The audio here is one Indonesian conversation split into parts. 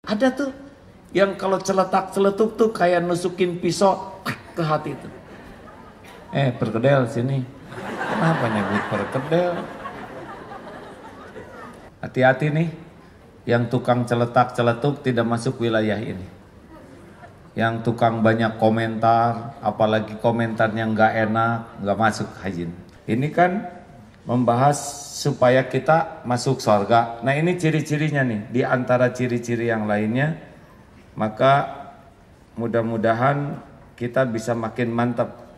Ada tuh yang kalau celetak-celetuk tuh kayak nusukin pisau ke hati tuh. Perkedel sini. Kenapa nyebut perkedel? Hati-hati nih, yang tukang celetak-celetuk tidak masuk wilayah ini. Yang tukang banyak komentar, apalagi komentarnya nggak enak, nggak masuk hajin. Ini kan membahas supaya kita masuk surga. Nah ini ciri-cirinya nih, di antara ciri-ciri yang lainnya, maka mudah-mudahan kita bisa makin mantap.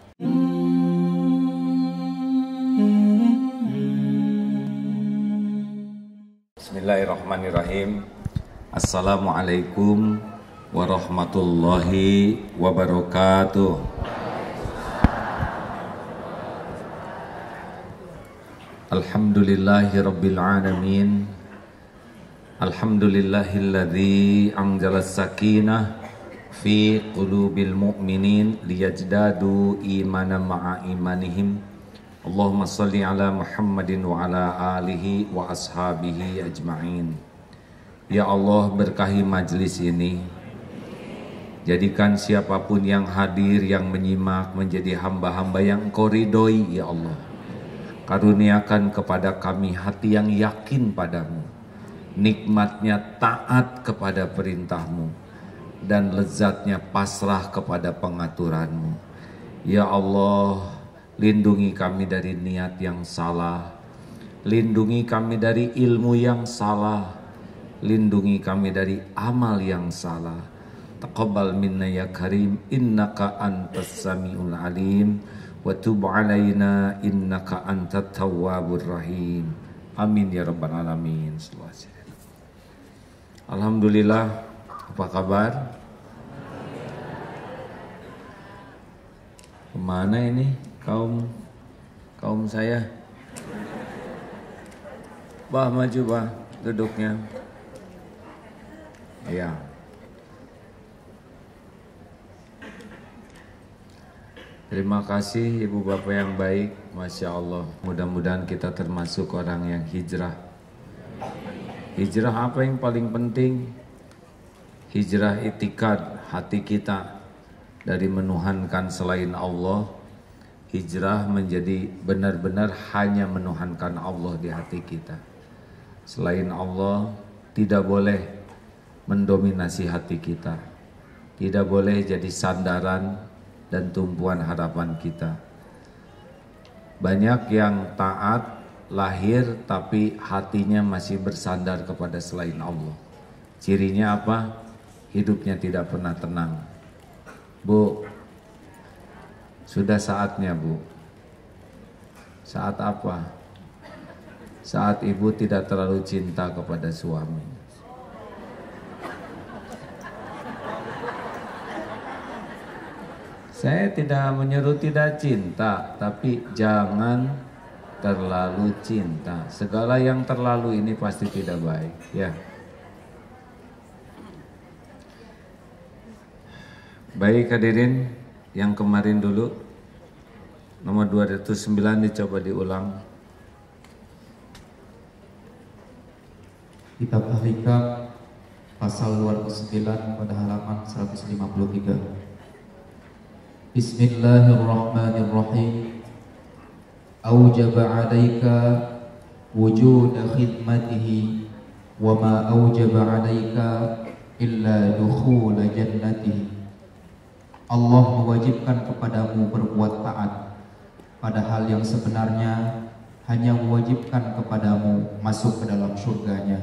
Bismillahirrahmanirrahim. Assalamualaikum warahmatullahi wabarakatuh. Alhamdulillahi rabbil alamin. Alhamdulillahilladzi anzalas sakinah fi qulubil mu'minin liyajdadu imanan ma'a imanihim. Allahumma salli ala Muhammadin wa ala alihi wa ashabihi ajma'in. Ya Allah, berkahi majlis ini. Jadikan siapapun yang hadir, yang menyimak menjadi hamba-hamba yang Engkau ridhoi, ya Allah. Karuniakan kepada kami hati yang yakin padamu, nikmatnya taat kepada perintahmu, dan lezatnya pasrah kepada pengaturanmu. Ya Allah, lindungi kami dari niat yang salah, lindungi kami dari ilmu yang salah, lindungi kami dari amal yang salah. Taqabbal minna ya karim, innaka antas samiul alim, wa tub alaina innaka antat tawwabur rahim. Amin ya rabbal alamin. Alhamdulillah, apa kabar? Kemana ini kaum saya? Bah, maju bah, duduknya. Ya. Terima kasih ibu bapak yang baik, masya Allah. Mudah-mudahan kita termasuk orang yang hijrah. Hijrah apa yang paling penting? Hijrah itikad hati kita dari menuhankan selain Allah. Hijrah menjadi benar-benar hanya menuhankan Allah di hati kita. Selain Allah tidak boleh mendominasi hati kita. Tidak boleh jadi sandaran dan tumpuan harapan kita. Banyak yang taat lahir tapi hatinya masih bersandar kepada selain Allah. Cirinya apa? Hidupnya tidak pernah tenang. Bu, sudah saatnya Bu. Saat apa? Saat ibu tidak terlalu cinta kepada suami. Saya tidak menyuruh tidak cinta, tapi jangan terlalu cinta. Segala yang terlalu ini pasti tidak baik, ya. Baik hadirin, yang kemarin dulu nomor 209 dicoba diulang. Kitab Al-Hikam pasal 209 pada halaman 153. Bismillahirrahmanirrahim. Aujaba 'alaika wujuda khidmatihi wa ma aujaba 'alaika illa dukhula jannatihi. Allah mewajibkan kepadamu berbuat taat, padahal yang sebenarnya hanya mewajibkan kepadamu masuk ke dalam surganya,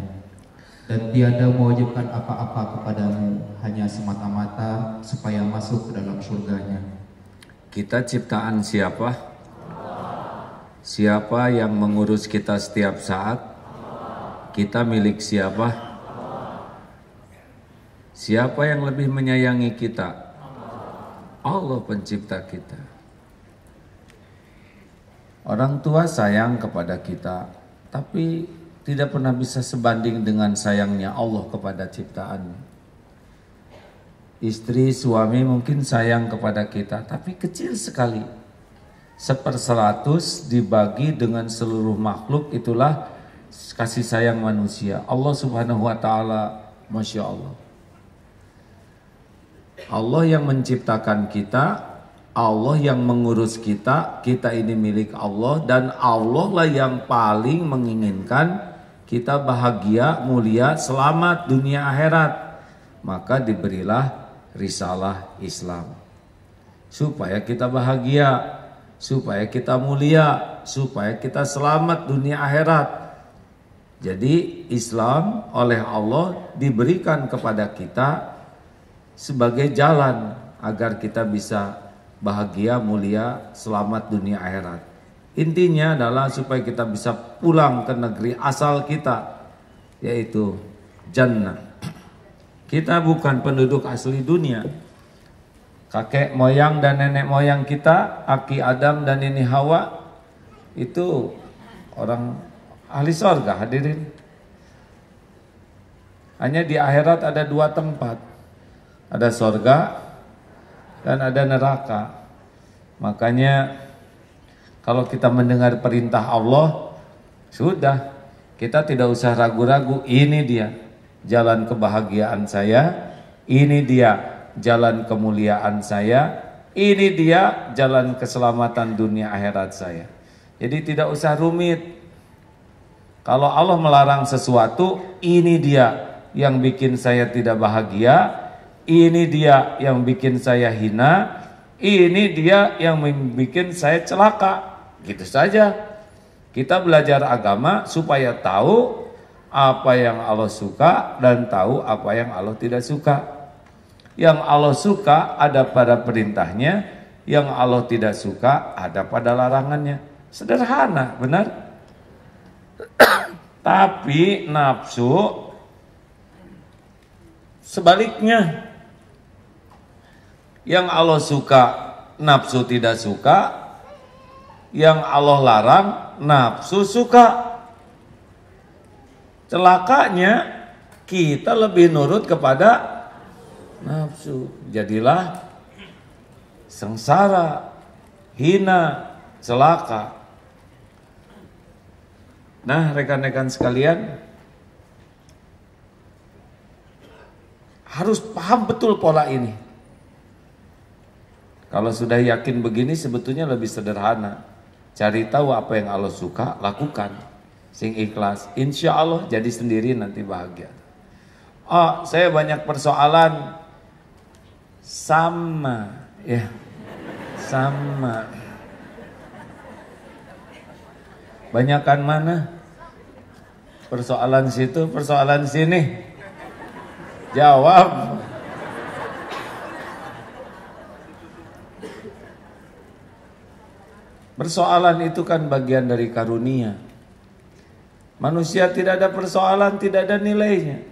dan tiada mewajibkan apa-apa kepadamu hanya semata-mata supaya masuk ke dalam surganya. Kita ciptaan siapa? Siapa yang mengurus kita setiap saat? Kita milik siapa? Siapa yang lebih menyayangi kita? Allah pencipta kita. Orang tua sayang kepada kita, tapi tidak pernah bisa sebanding dengan sayangnya Allah kepada ciptaannya. Istri, suami mungkin sayang kepada kita, tapi kecil sekali. 1/100 dibagi dengan seluruh makhluk, itulah kasih sayang manusia. Allah subhanahu wa ta'ala, Masya Allah. Allah yang menciptakan kita, Allah yang mengurus kita, kita ini milik Allah, dan Allah lah yang paling menginginkan kita bahagia, mulia, selamat dunia akhirat. Maka diberilah risalah Islam supaya kita bahagia, supaya kita mulia, supaya kita selamat dunia akhirat. Jadi Islam oleh Allah diberikan kepada kita sebagai jalan agar kita bisa bahagia, mulia, selamat dunia akhirat. Intinya adalah supaya kita bisa pulang ke negeri asal kita, yaitu jannah. Kita bukan penduduk asli dunia. Kakek moyang dan nenek moyang kita, Aki Adam dan Nini Hawa, itu orang ahli sorga, hadirin. Hanya di akhirat ada dua tempat, ada sorga dan ada neraka. Makanya kalau kita mendengar perintah Allah, sudah, kita tidak usah ragu-ragu. Ini dia jalan kebahagiaan saya, ini dia jalan kemuliaan saya, ini dia jalan keselamatan dunia akhirat saya. Jadi tidak usah rumit. Kalau Allah melarang sesuatu, ini dia yang bikin saya tidak bahagia, ini dia yang bikin saya hina, ini dia yang bikin saya celaka. Gitu saja. Kita belajar agama supaya tahu apa yang Allah suka dan tahu apa yang Allah tidak suka. Yang Allah suka ada pada perintahnya, yang Allah tidak suka ada pada larangannya. Sederhana, benar? Tapi nafsu sebaliknya. Yang Allah suka, nafsu tidak suka. Yang Allah larang, nafsu suka. Celakanya kita lebih nurut kepada nafsu. Jadilah sengsara, hina, celaka. Nah, rekan-rekan sekalian, harus paham betul pola ini. Kalau sudah yakin begini, sebetulnya lebih sederhana. Cari tahu apa yang Allah suka, lakukan. Sing ikhlas, insya Allah jadi sendiri nanti bahagia. Oh, saya banyak persoalan. Sama, ya, sama. Banyakan mana? Persoalan situ, persoalan sini. Jawab. Persoalan itu kan bagian dari karunia. Manusia tidak ada persoalan, tidak ada nilainya.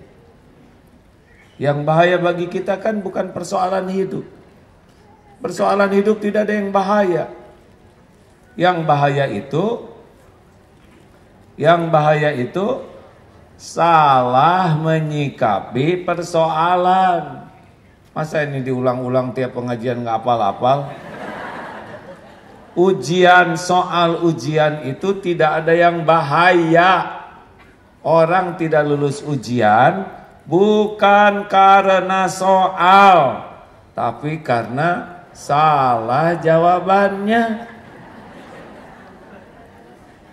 Yang bahaya bagi kita kan bukan persoalan hidup. Persoalan hidup tidak ada yang bahaya. Yang bahaya itu salah menyikapi persoalan. Masa ini diulang-ulang tiap pengajian nggak hafal-hafal? Soal ujian itu tidak ada yang bahaya. Orang tidak lulus ujian bukan karena soal, tapi karena salah jawabannya.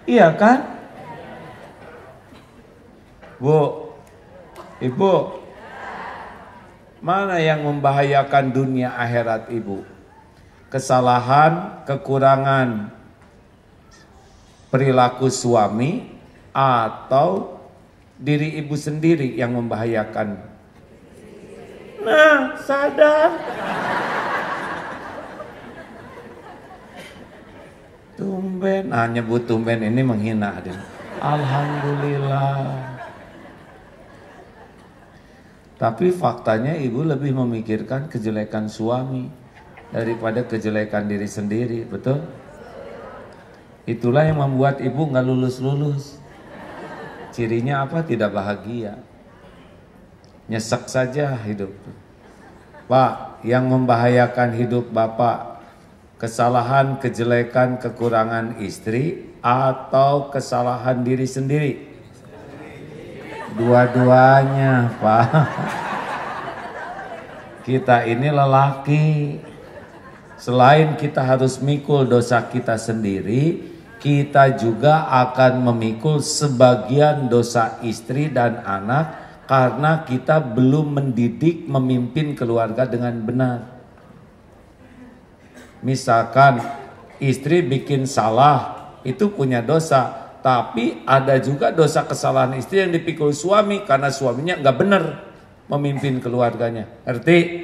Iya kan? Bu, Ibu, mana yang membahayakan dunia akhirat Ibu? Kesalahan, kekurangan perilaku suami atau diri ibu sendiri yang membahayakan? Nah, sadar. Tumben, nyebut tumben ini menghina. Alhamdulillah. Tapi faktanya ibu lebih memikirkan kejelekan suami daripada kejelekan diri sendiri, betul? Itulah yang membuat ibu nggak lulus-lulus. Cirinya apa? Tidak bahagia. Nyesek saja hidup. Pak, yang membahayakan hidup Bapak, kesalahan, kejelekan, kekurangan istri atau kesalahan diri sendiri? Dua-duanya, Pak. Kita ini lelaki. Selain kita harus mikul dosa kita sendiri, kita juga akan memikul sebagian dosa istri dan anak karena kita belum mendidik memimpin keluarga dengan benar. Misalkan istri bikin salah, itu punya dosa, tapi ada juga dosa kesalahan istri yang dipikul suami karena suaminya nggak benar memimpin keluarganya. Ngerti?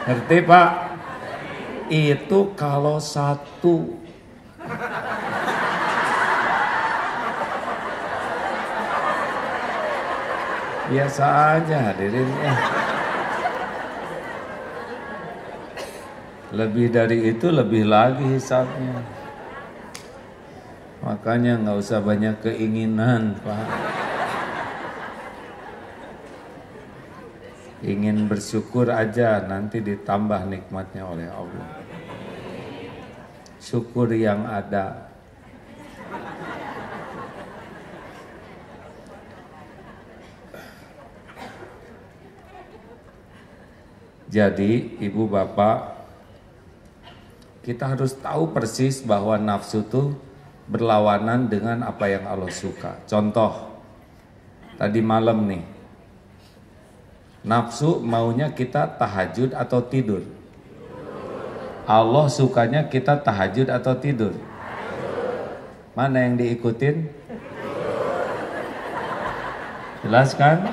Ngerti Pak? Itu kalau satu. Biasa aja hadirin ya. Lebih dari itu lebih lagi hisabnya. Makanya nggak usah banyak keinginan Pak. Ingin bersyukur aja, nanti ditambah nikmatnya oleh Allah. Syukur yang ada. Jadi ibu bapak, kita harus tahu persis bahwa nafsu itu berlawanan dengan apa yang Allah suka. Contoh, tadi malam nih, nafsu maunya kita tahajud atau tidur? Allah sukanya kita tahajud atau tidur? Mana yang diikutin? Jelas kan?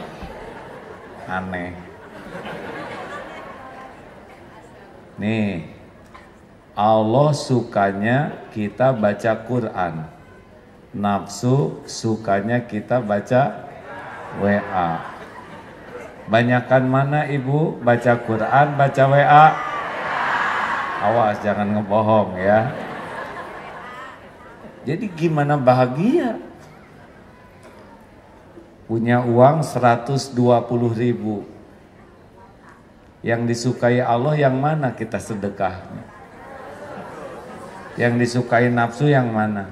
Aneh. Nih, Allah sukanya kita baca Quran. Nafsu sukanya kita baca WA. Banyakan mana ibu baca Quran, baca WA? Awas jangan ngebohong ya. Jadi gimana bahagia? Punya uang 120.000. Yang disukai Allah yang mana kita sedekahnya? Yang disukai nafsu yang mana?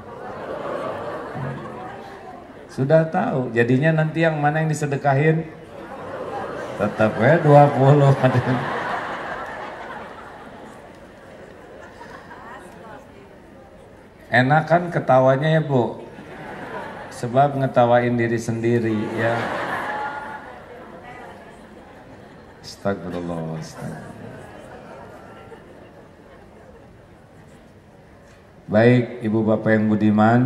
Sudah tahu, jadinya nanti yang mana yang disedekahin? Tetap ya 20. Enak kan ketawanya ya Bu? Sebab ngetawain diri sendiri ya. Astagfirullah, astagfirullah. Baik ibu bapak yang budiman,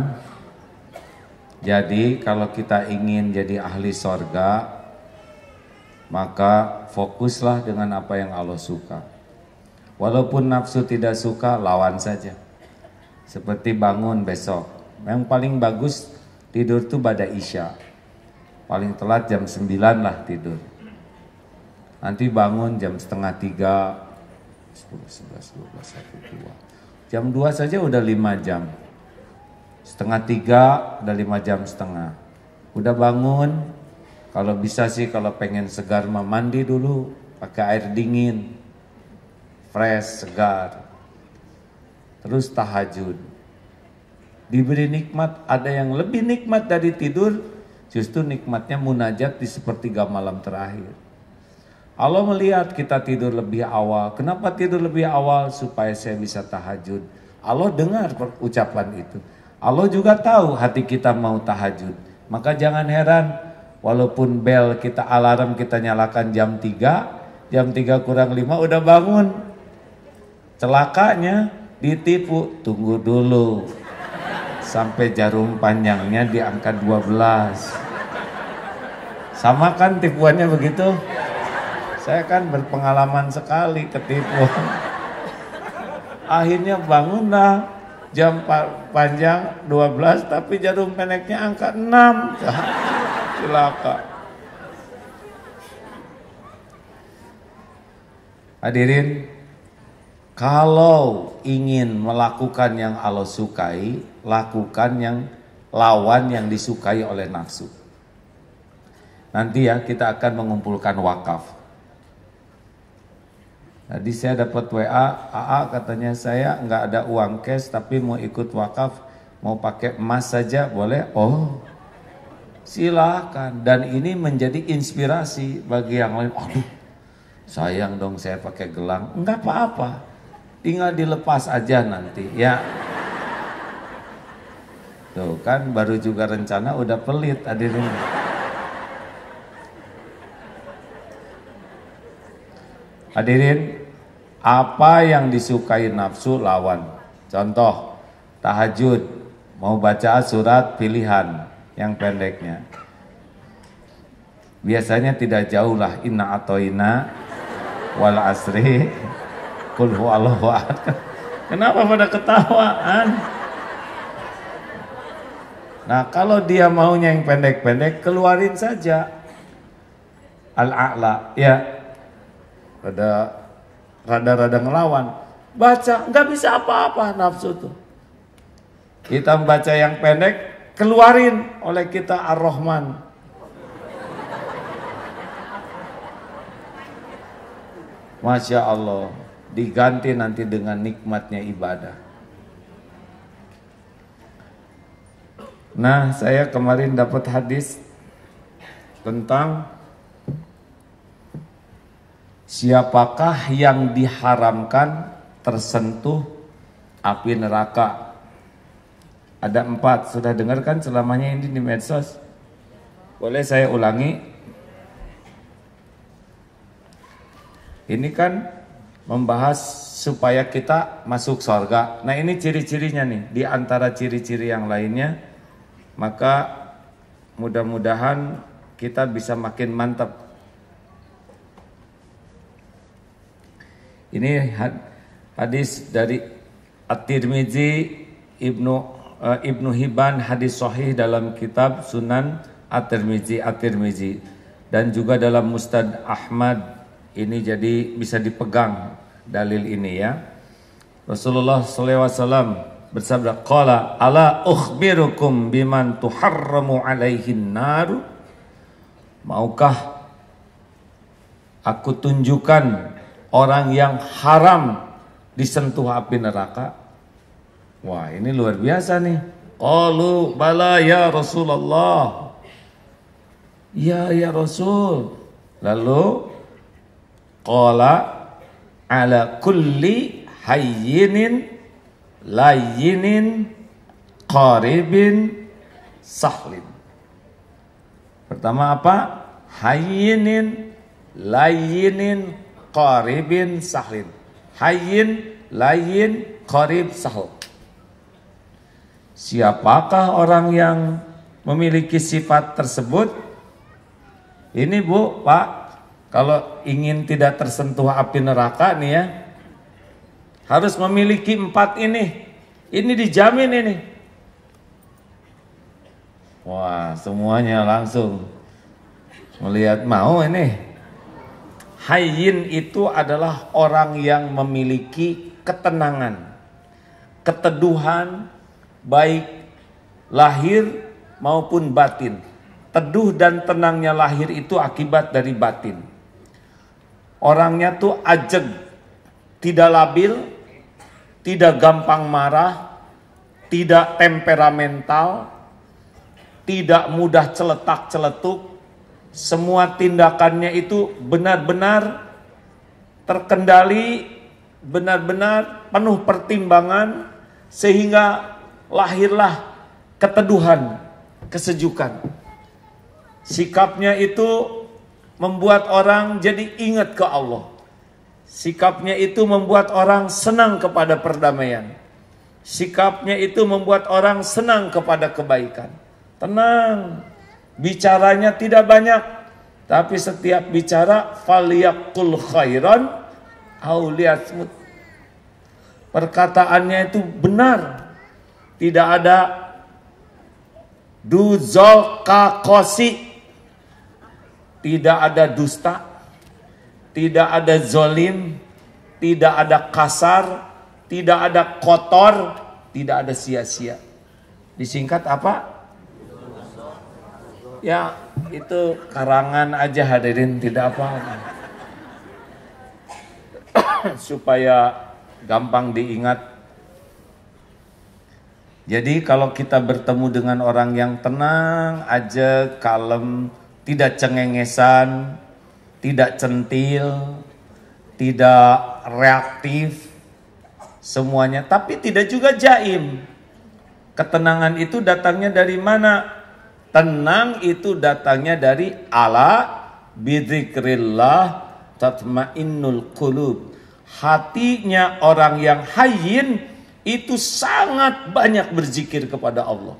jadi kalau kita ingin jadi ahli sorga, maka fokuslah dengan apa yang Allah suka. Walaupun nafsu tidak suka, lawan saja. Seperti bangun besok, yang paling bagus tidur tuh pada Isya. Paling telat jam 9 lah tidur. Nanti bangun jam 2:30, 10, 11, 12, 1, 2. Jam 2 saja udah 5 jam. 2:30 udah 5 jam setengah. Udah bangun, kalau bisa sih kalau pengen segar mandi dulu pakai air dingin. Fresh, segar. Terus tahajud. Diberi nikmat, ada yang lebih nikmat dari tidur, justru nikmatnya munajat di sepertiga malam terakhir. Allah melihat kita tidur lebih awal. Kenapa tidur lebih awal? Supaya saya bisa tahajud. Allah dengar ucapan itu. Allah juga tahu hati kita mau tahajud. Maka jangan heran, walaupun bel kita alarm kita nyalakan jam 3, jam 3 kurang 5 udah bangun. Celakanya ditipu, tunggu dulu. Sampai jarum panjangnya di angka 12. Sama kan tipuannya begitu? Saya kan berpengalaman sekali ketipu. Akhirnya bangunlah jam panjang 12 tapi jarum pendeknya angka 6. Celaka. Hadirin, kalau ingin melakukan yang Allah sukai, lakukan yang lawan yang disukai oleh nafsu. Nanti ya kita akan mengumpulkan wakaf. Tadi saya dapat WA, AA katanya saya nggak ada uang cash tapi mau ikut wakaf, mau pakai emas saja boleh? Oh, silakan. Dan ini menjadi inspirasi bagi yang lain. Aduh, Sayang dong saya pakai gelang. Enggak apa-apa, tinggal dilepas aja nanti ya. Tuh kan baru juga rencana udah pelit hadirin. Hadirin, apa yang disukai nafsu lawan. Contoh, tahajud, mau baca surat pilihan yang pendeknya. Biasanya tidak jauh lah, inna atoina wal asri kul huwallahu ahad. Kenapa pada ketawaan? Nah, kalau dia maunya yang pendek-pendek, keluarin saja al-a'la ya. Rada-rada ngelawan, baca nggak bisa apa-apa nafsu tuh. Kita membaca yang pendek, keluarin oleh kita Ar-Rahman. Masya Allah, diganti nanti dengan nikmatnya ibadah. Nah, saya kemarin dapat hadis tentang siapakah yang diharamkan tersentuh api neraka. Ada 4, sudah dengarkan selamanya ini di medsos. Boleh saya ulangi? Ini kan membahas supaya kita masuk surga. Nah, ini ciri-cirinya nih, di antara ciri-ciri yang lainnya. Maka mudah-mudahan kita bisa makin mantap. Ini hadis dari At-Tirmizi, Ibnu Hibban, hadis sahih dalam kitab Sunan At-Tirmizi dan juga dalam Musnad Ahmad. Ini jadi bisa dipegang dalil ini ya. Rasulullah SAW bersabda, qala ala ukhbirukum biman tuharramu alaihin naru. Maukah aku tunjukkan orang yang haram disentuh api neraka? Wah, ini luar biasa nih. Qalu bala ya Rasulullah. Ya Rasul. Lalu qala ala kulli hayyinin layyinin qaribin sahlin. Pertama apa? Hayyinin layyinin qaribin sahlin. Hayyin, layyin, qarib, sahl. Siapakah orang yang memiliki sifat tersebut? Ini Bu, Pak, kalau ingin tidak tersentuh api neraka nih ya, harus memiliki 4 ini. Ini dijamin ini. Wah, semuanya langsung melihat mau ini. Hayyin itu adalah orang yang memiliki ketenangan, keteduhan, baik lahir maupun batin. Teduh dan tenangnya lahir itu akibat dari batin. Orangnya tuh ajeg, tidak labil, tidak gampang marah, tidak temperamental, tidak mudah celetak-celetuk. Semua tindakannya itu benar-benar terkendali, benar-benar penuh pertimbangan, sehingga lahirlah keteduhan, kesejukan. Sikapnya itu membuat orang jadi ingat ke Allah. Sikapnya itu membuat orang senang kepada perdamaian. Sikapnya itu membuat orang senang kepada kebaikan. Tenang, bicaranya tidak banyak, tapi setiap bicara falyaqul khairan aw liyasmut. Perkataannya itu benar, tidak ada duzol kakosi, tidak ada dusta, tidak ada zolim, tidak ada kasar, tidak ada kotor, tidak ada sia-sia. Disingkat apa? Ya, itu karangan aja hadirin, tidak apa-apa. Supaya gampang diingat. Jadi kalau kita bertemu dengan orang yang tenang aja, kalem, tidak cengengesan, tidak centil, tidak reaktif semuanya, tapi tidak juga jaim. Ketenangan itu datangnya dari mana? Tenang itu datangnya dari ala bidzikrillah tatmainnul qulub. Hatinya orang yang hayyin itu sangat banyak berzikir kepada Allah.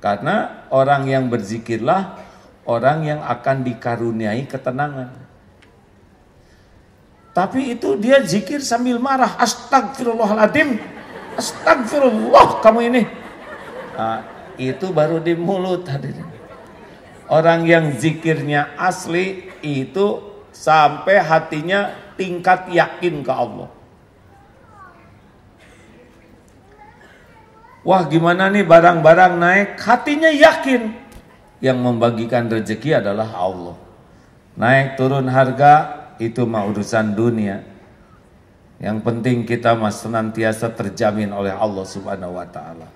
Karena orang yang berzikirlah orang yang akan dikaruniai ketenangan. Tapi itu dia zikir sambil marah. Astagfirullahaladzim. Astagfirullah kamu ini. Nah, itu baru di mulut hadirin. Orang yang zikirnya asli itu sampai hatinya tingkat yakin ke Allah. Wah gimana nih barang-barang naik, hatinya yakin. Yang membagikan rezeki adalah Allah. Naik turun harga itu mah urusan dunia. Yang penting kita senantiasa terjamin oleh Allah Subhanahu wa taala.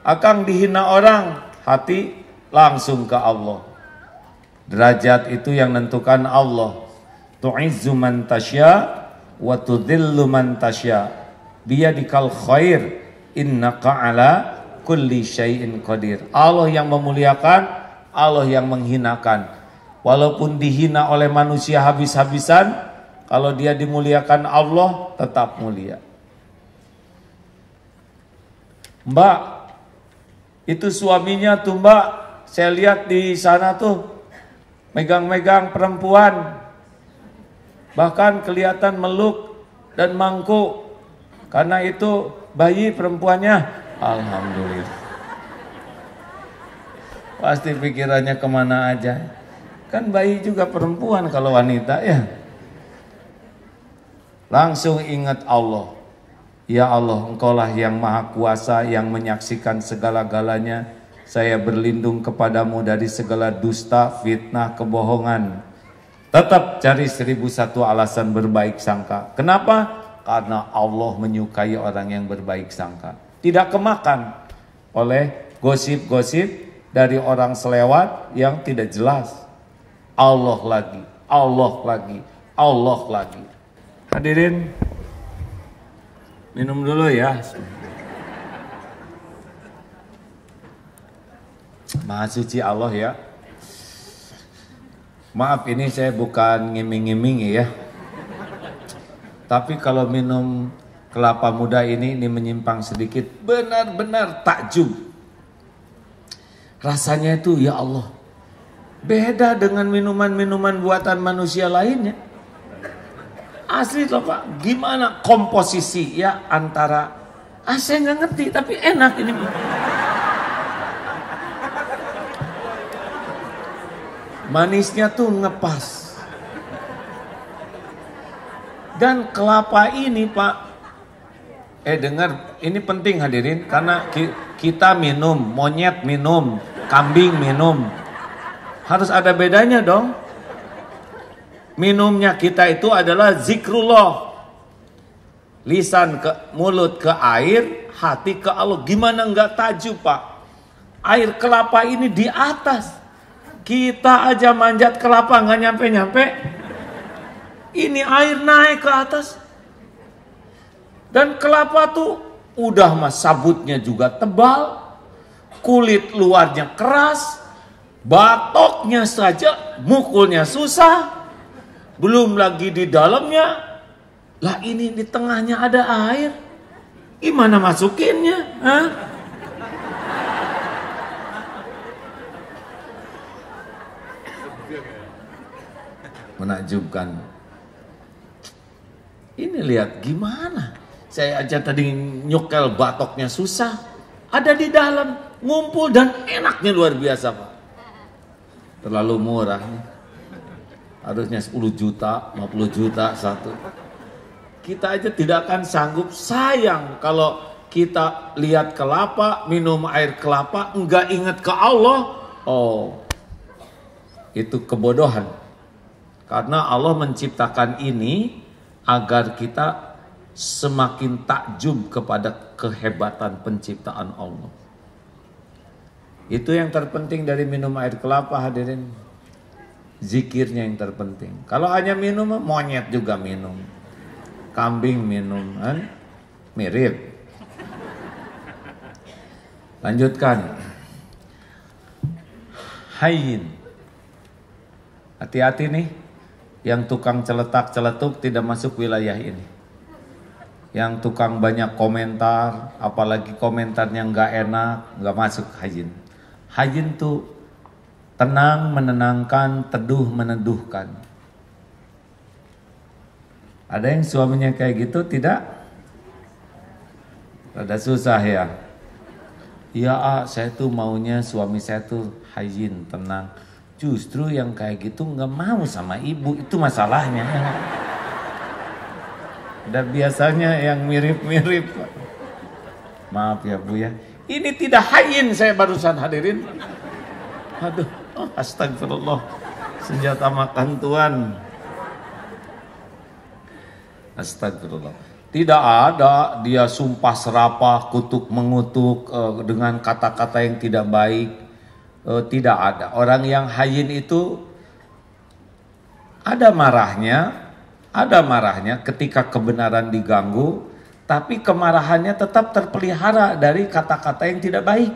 Akang dihina orang, hati langsung ke Allah. Derajat itu yang nentukan Allah. Tu'izzu man tasya wa tudhillu man tasya. Biyadikal khair innaka ala kulli syai'in qadir. Allah yang memuliakan, Allah yang menghinakan. Walaupun dihina oleh manusia habis-habisan, kalau dia dimuliakan Allah tetap mulia. Mbak, itu suaminya tuh Mbak, saya lihat di sana tuh megang-megang perempuan, bahkan kelihatan meluk dan mangku. Karena itu bayi perempuannya, alhamdulillah. Pasti pikirannya kemana aja. Kan bayi juga perempuan kalau wanita ya. Langsung ingat Allah. Ya Allah, Engkaulah yang maha kuasa, yang menyaksikan segala-galanya. Saya berlindung kepadamu dari segala dusta, fitnah, kebohongan. Tetap cari 1001 alasan berbaik sangka. Kenapa? Karena Allah menyukai orang yang berbaik sangka. Tidak kemakan oleh gosip-gosip dari orang selewat yang tidak jelas. Allah lagi, Allah lagi, Allah lagi. Hadirin, minum dulu ya. Maha suci Allah ya. Maaf ini saya bukan ngiming-ngiming ya. Tapi kalau minum kelapa muda ini menyimpang sedikit, benar-benar takjub. Rasanya itu ya Allah, beda dengan minuman-minuman buatan manusia lainnya. Asli loh Pak, gimana komposisi ya antara, saya nggak ngerti tapi enak ini. Manisnya tuh ngepas. Dan kelapa ini Pak, dengar, ini penting hadirin, karena kita minum, monyet minum, kambing minum, harus ada bedanya dong. Minumnya kita itu adalah zikrullah. Lisan ke mulut ke air, hati ke Allah. Gimana enggak tajub Pak? Air kelapa ini di atas. Kita aja manjat kelapa nggak nyampe-nyampe. Ini air naik ke atas. Dan kelapa tuh udah mas sabutnya juga tebal. Kulit luarnya keras. Batoknya saja mukulnya susah. Belum lagi di dalamnya. Lah ini di tengahnya ada air. Gimana masukinnya? Hah? Menakjubkan. Ini lihat gimana. Saya aja tadi nyokel batoknya susah. Ada di dalam, ngumpul dan enaknya luar biasa Pak. Terlalu murah nih. Harusnya 10 juta, 50 juta satu. Kita aja tidak akan sanggup. Sayang kalau kita lihat kelapa, minum air kelapa, enggak ingat ke Allah. Oh, itu kebodohan. Karena Allah menciptakan ini agar kita semakin takjub kepada kehebatan penciptaan Allah. Itu yang terpenting dari minum air kelapa hadirin. Zikirnya yang terpenting. Kalau hanya minum, monyet juga minum, kambing minum, kan? Mirip. Lanjutkan. Hayyin. Hati-hati nih, yang tukang celetak-celetuk tidak masuk wilayah ini. Yang tukang banyak komentar, apalagi komentarnya nggak enak, nggak masuk hayyin. Hayyin tuh tenang, menenangkan, teduh, meneduhkan. Ada yang suaminya kayak gitu, tidak? Rada susah ya. Ya, saya tuh maunya suami saya tuh hayyin, tenang. Justru yang kayak gitu nggak mau sama ibu, itu masalahnya. Dan biasanya yang mirip-mirip. Maaf ya Bu ya. Ini tidak hayyin saya barusan hadirin. Aduh, astagfirullah. Senjata makan Tuhan. Astagfirullah. Tidak ada dia sumpah serapah, kutuk mengutuk dengan kata-kata yang tidak baik. Tidak ada. Orang yang hayyin itu ada marahnya ketika kebenaran diganggu, tapi kemarahannya tetap terpelihara dari kata-kata yang tidak baik.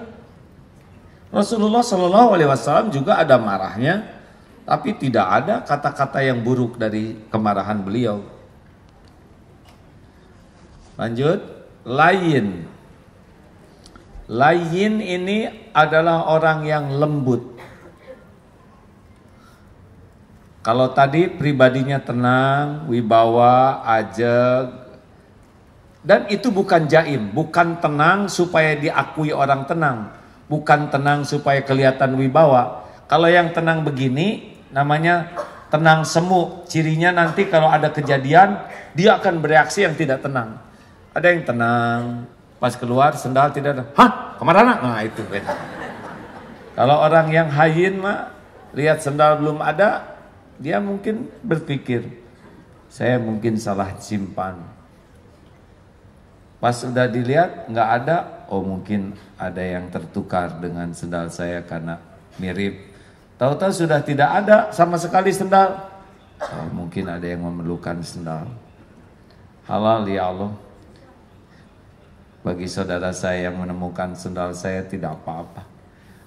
Rasulullah SAW juga ada marahnya, tapi tidak ada kata-kata yang buruk dari kemarahan beliau. Lanjut, layyin. Layyin ini adalah orang yang lembut. Kalau tadi pribadinya tenang, wibawa, ajeg, dan itu bukan jaim, bukan tenang supaya diakui orang tenang, bukan tenang supaya kelihatan wibawa. Kalau yang tenang begini namanya tenang semu. Cirinya nanti kalau ada kejadian dia akan bereaksi yang tidak tenang. Ada yang tenang, pas keluar sendal tidak ada. Hah? Kemana? Nah itu beda. Kalau orang yang hayyin mah lihat sendal belum ada, dia mungkin berpikir saya mungkin salah simpan. Pas udah dilihat nggak ada, oh mungkin ada yang tertukar dengan sendal saya karena mirip. Tahu-tahu sudah tidak ada sama sekali sendal. Oh, mungkin ada yang memerlukan sendal. Halal ya Allah. Bagi saudara saya yang menemukan sendal saya tidak apa-apa.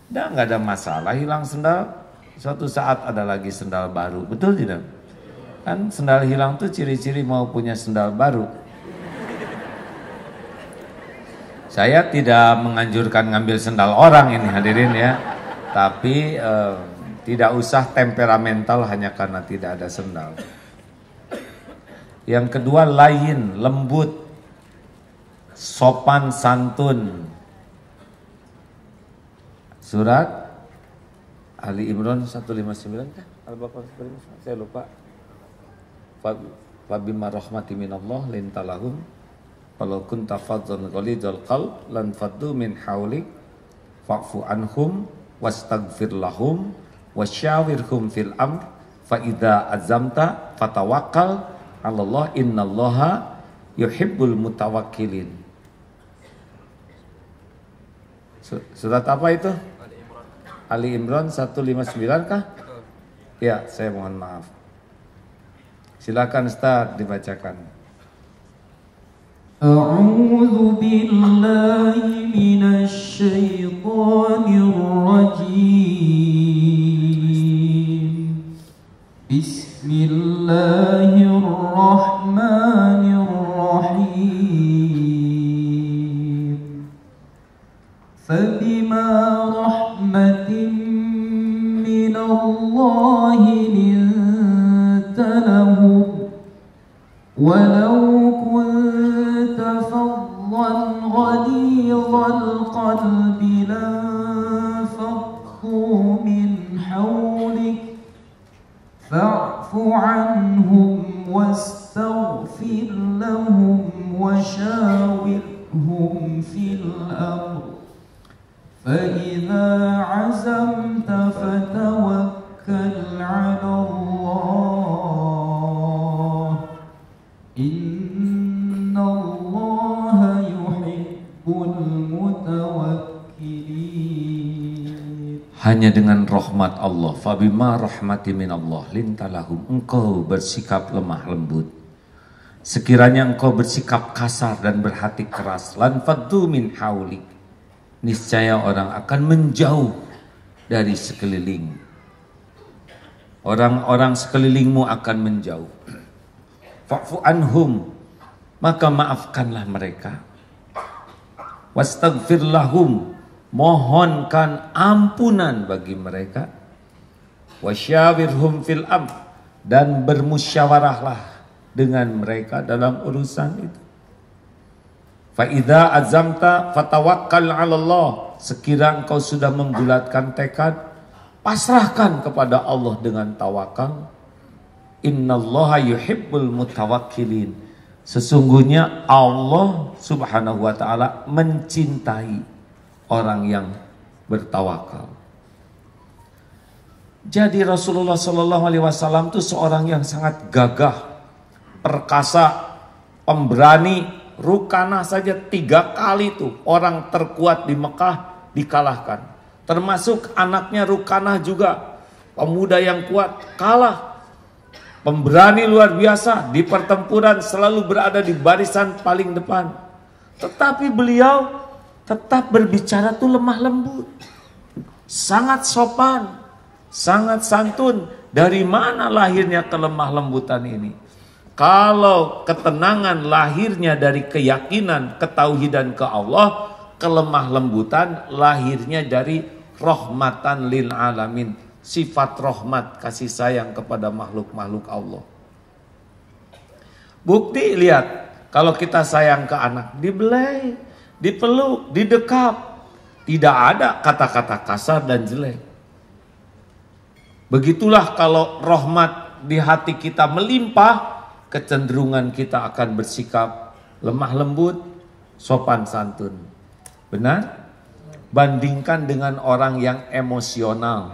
Dan nggak ada masalah hilang sendal. Suatu saat ada lagi sendal baru. Betul tidak? Kan sendal hilang tuh ciri-ciri mau punya sendal baru. Saya tidak menganjurkan ngambil sendal orang ini hadirin ya. Tapi tidak usah temperamental hanya karena tidak ada sendal. Yang kedua layyin, lembut. Sopan santun. Surat Ali Imran 159 kah? Al-Baqarah 159? Saya lupa. Fabima rahmati minallah lintalahum walau kunta fadzan ghalidhal qalb lan faddu min haulik fa'fu anhum wastaghfir lahum wasyawirhum fil amr fa idza azamta fatawakkal 'alallah innallaha yuhibbul mutawakkilin. Surat apa itu? Ali Imran 159 kah? Ya, saya mohon maaf. Silakan Ustaz dibacakan. A'udzu billahi minasy syaithanir rajim. Bismillahirrahmanirrahim. Fabima rahmatin minallahi linta lahum walau kunta faddan ghalidhal qalbi lanfaddu min hawlik fa'fu anhum wastaghfir lahum washawirhum fil amr فإذا عزمت فتوكل على الله إن الله يحب المتوكلين. hanya dengan rahmat Allah. Fabima rahmati minallah lintalahum, engkau bersikap lemah lembut. Sekiranya engkau bersikap kasar dan berhati keras, lan faddu min haulik, niscaya orang akan menjauh dari sekeliling. Orang-orang sekelilingmu akan menjauh. Fa'fu anhum, maka maafkanlah mereka. Wastaghfir lahum, mohonkan ampunan bagi mereka. Wasyawirhum fil amr, dan bermusyawarahlah dengan mereka dalam urusan itu. Fa idza azamta fatawakkal 'ala Allah, sekira engkau sudah membulatkan tekad, pasrahkan kepada Allah dengan tawakal. Innallaha yuhibbul mutawakkilin, sesungguhnya Allah Subhanahu wa taala mencintai orang yang bertawakal. Jadi Rasulullah Shallallahu alaihi wasallam itu seorang yang sangat gagah, perkasa, pemberani. Rukanah saja 3 kali tuh orang terkuat di Mekah dikalahkan. Termasuk anaknya Rukanah juga, pemuda yang kuat, kalah. Pemberani luar biasa, di pertempuran selalu berada di barisan paling depan. Tetapi beliau tetap berbicara tuh lemah lembut, sangat sopan, sangat santun. Dari mana lahirnya kelemah lembutan ini? Kalau ketenangan lahirnya dari keyakinan, ketauhidan ke Allah, kelemah lembutan lahirnya dari rahmatan lil alamin, sifat rahmat, kasih sayang kepada makhluk-makhluk Allah. Bukti, lihat, kalau kita sayang ke anak, dibelai, dipeluk, didekap, tidak ada kata-kata kasar dan jelek. Begitulah kalau rahmat di hati kita melimpah, kecenderungan kita akan bersikap lemah lembut, sopan santun. Benar? Bandingkan dengan orang yang emosional,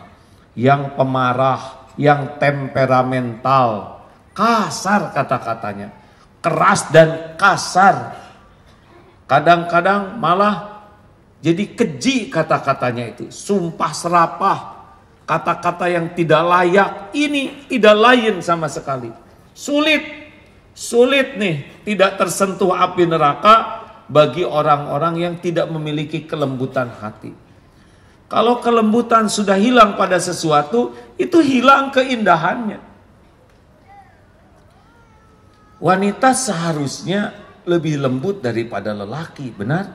yang pemarah, yang temperamental, kasar kata-katanya, keras dan kasar. Kadang-kadang malah jadi keji kata-katanya itu, sumpah serapah, kata-kata yang tidak layak. Ini tidak lain sama sekali. Sulit nih tidak tersentuh api neraka bagi orang-orang yang tidak memiliki kelembutan hati. Kalau kelembutan sudah hilang pada sesuatu, itu hilang keindahannya. Wanita seharusnya lebih lembut daripada lelaki, benar?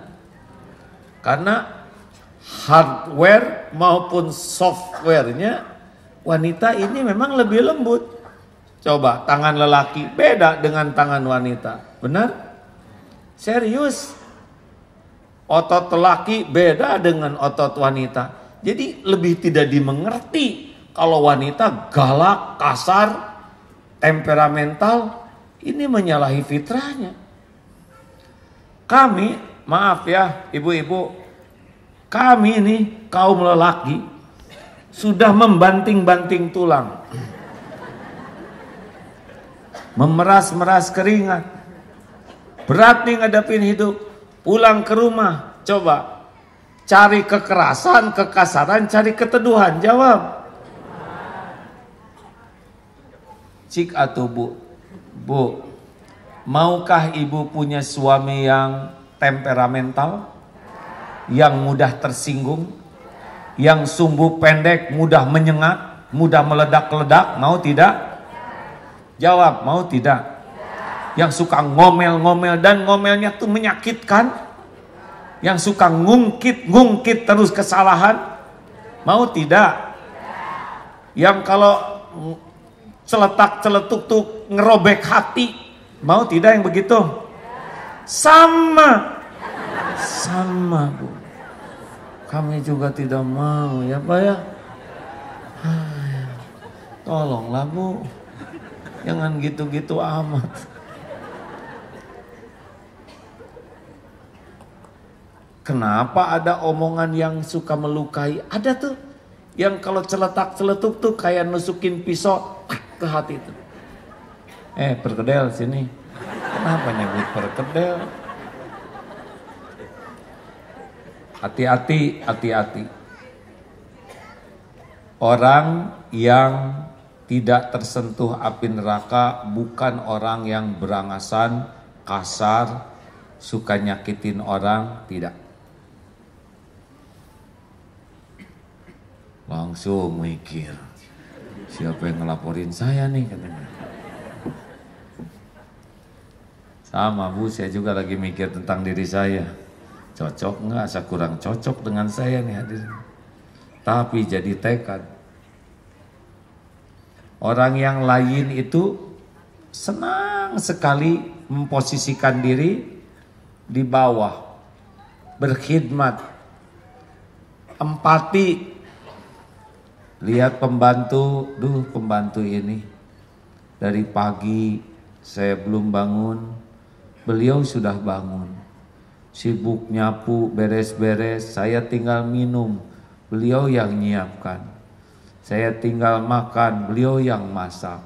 Karena hardware maupun softwarenya wanita ini memang lebih lembut. Coba tangan lelaki beda dengan tangan wanita, benar? Serius. Otot lelaki beda dengan otot wanita. Jadi lebih tidak dimengerti kalau wanita galak, kasar, temperamental, ini menyalahi fitrahnya. Kami, maaf ya ibu-ibu, kami ini kaum lelaki sudah membanting-banting tulang, memeras-meras keringat, berat nih ngadepin hidup. Pulang ke rumah, coba cari kekerasan, kekasaran, cari keteduhan. Jawab. Cik atau bu, maukah ibu punya suami yang temperamental, yang mudah tersinggung, yang sumbu pendek, mudah menyengat, mudah meledak-ledak? Mau tidak? Jawab, mau tidak? Yang suka ngomel-ngomel dan ngomelnya tuh menyakitkan, yang suka ngungkit terus kesalahan, mau tidak? Yang kalau celetak-celetuk tuh ngerobek hati, mau tidak yang begitu? Sama bu, kami juga tidak mau ya Pak ya. Tolonglah bu, jangan gitu-gitu amat. Kenapa ada omongan yang suka melukai? Ada tuh yang kalau celetak-celetuk tuh kayak nusukin pisau ke hati itu. Perkedel sini. Kenapa nyebut perkedel? Hati-hati. Orang yang tidak tersentuh api neraka bukan orang yang berangasan, kasar, suka nyakitin orang, tidak. Langsung mikir, siapa yang ngelaporin saya nih katanya. Sama Bu, saya juga lagi mikir tentang diri saya. Cocok nggak? Saya kurang cocok dengan saya nih hadirin. Tapi jadi tekad. Orang yang lain itu senang sekali memposisikan diri di bawah, berkhidmat, empati. Lihat pembantu, pembantu ini dari pagi saya belum bangun, beliau sudah bangun. Sibuk nyapu, beres-beres, saya tinggal minum, beliau yang nyiapkan. Saya tinggal makan, beliau yang masak.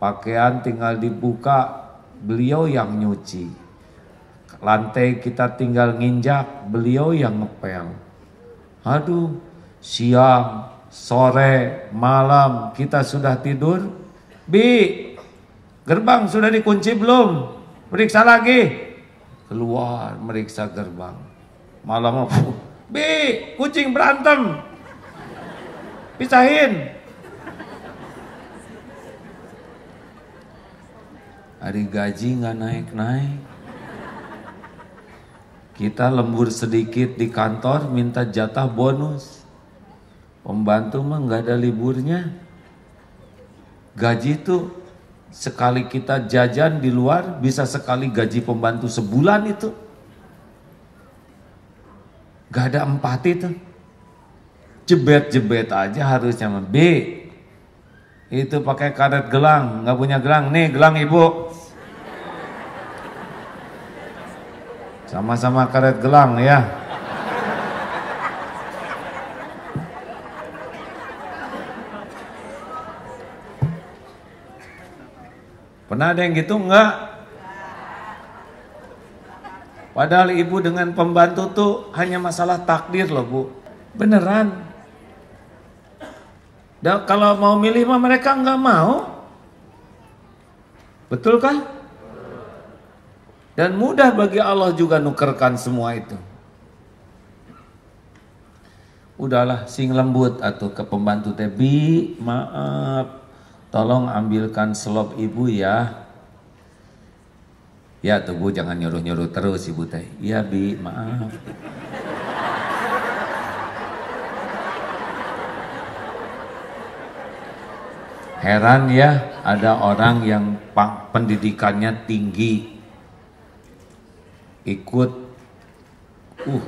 Pakaian tinggal dibuka, beliau yang nyuci. Lantai kita tinggal nginjak, beliau yang ngepel. Aduh, siang, sore, malam kita sudah tidur. Bi, gerbang sudah dikunci belum? Periksa lagi. Keluar meriksa gerbang. Malam, Bi, kucing berantem. Pisahin. Hari gaji nggak naik-naik. Kita lembur sedikit di kantor minta jatah bonus. Pembantu mah nggak ada liburnya. Gaji tuh sekali kita jajan di luar bisa sekali gaji pembantu sebulan itu. Gak ada empati tuh. Jebet-jebet aja harusnya. B, itu pakai karet gelang, nggak punya gelang, nih gelang ibu. Sama-sama karet gelang ya. Pernah ada yang gitu enggak? Padahal ibu dengan pembantu tuh hanya masalah takdir loh Bu. Beneran. Dan kalau mau milih mah mereka enggak mau. Betul kah? Dan mudah bagi Allah juga nukerkan semua itu. Udahlah sing lembut atau ke pembantu teh, Bi, maaf. Tolong ambilkan selop ibu ya. Ya tuh Bu, jangan nyuruh-nyuruh terus ibu teh. Iya Bi, maaf. Heran ya, ada orang yang pendidikannya tinggi, ikut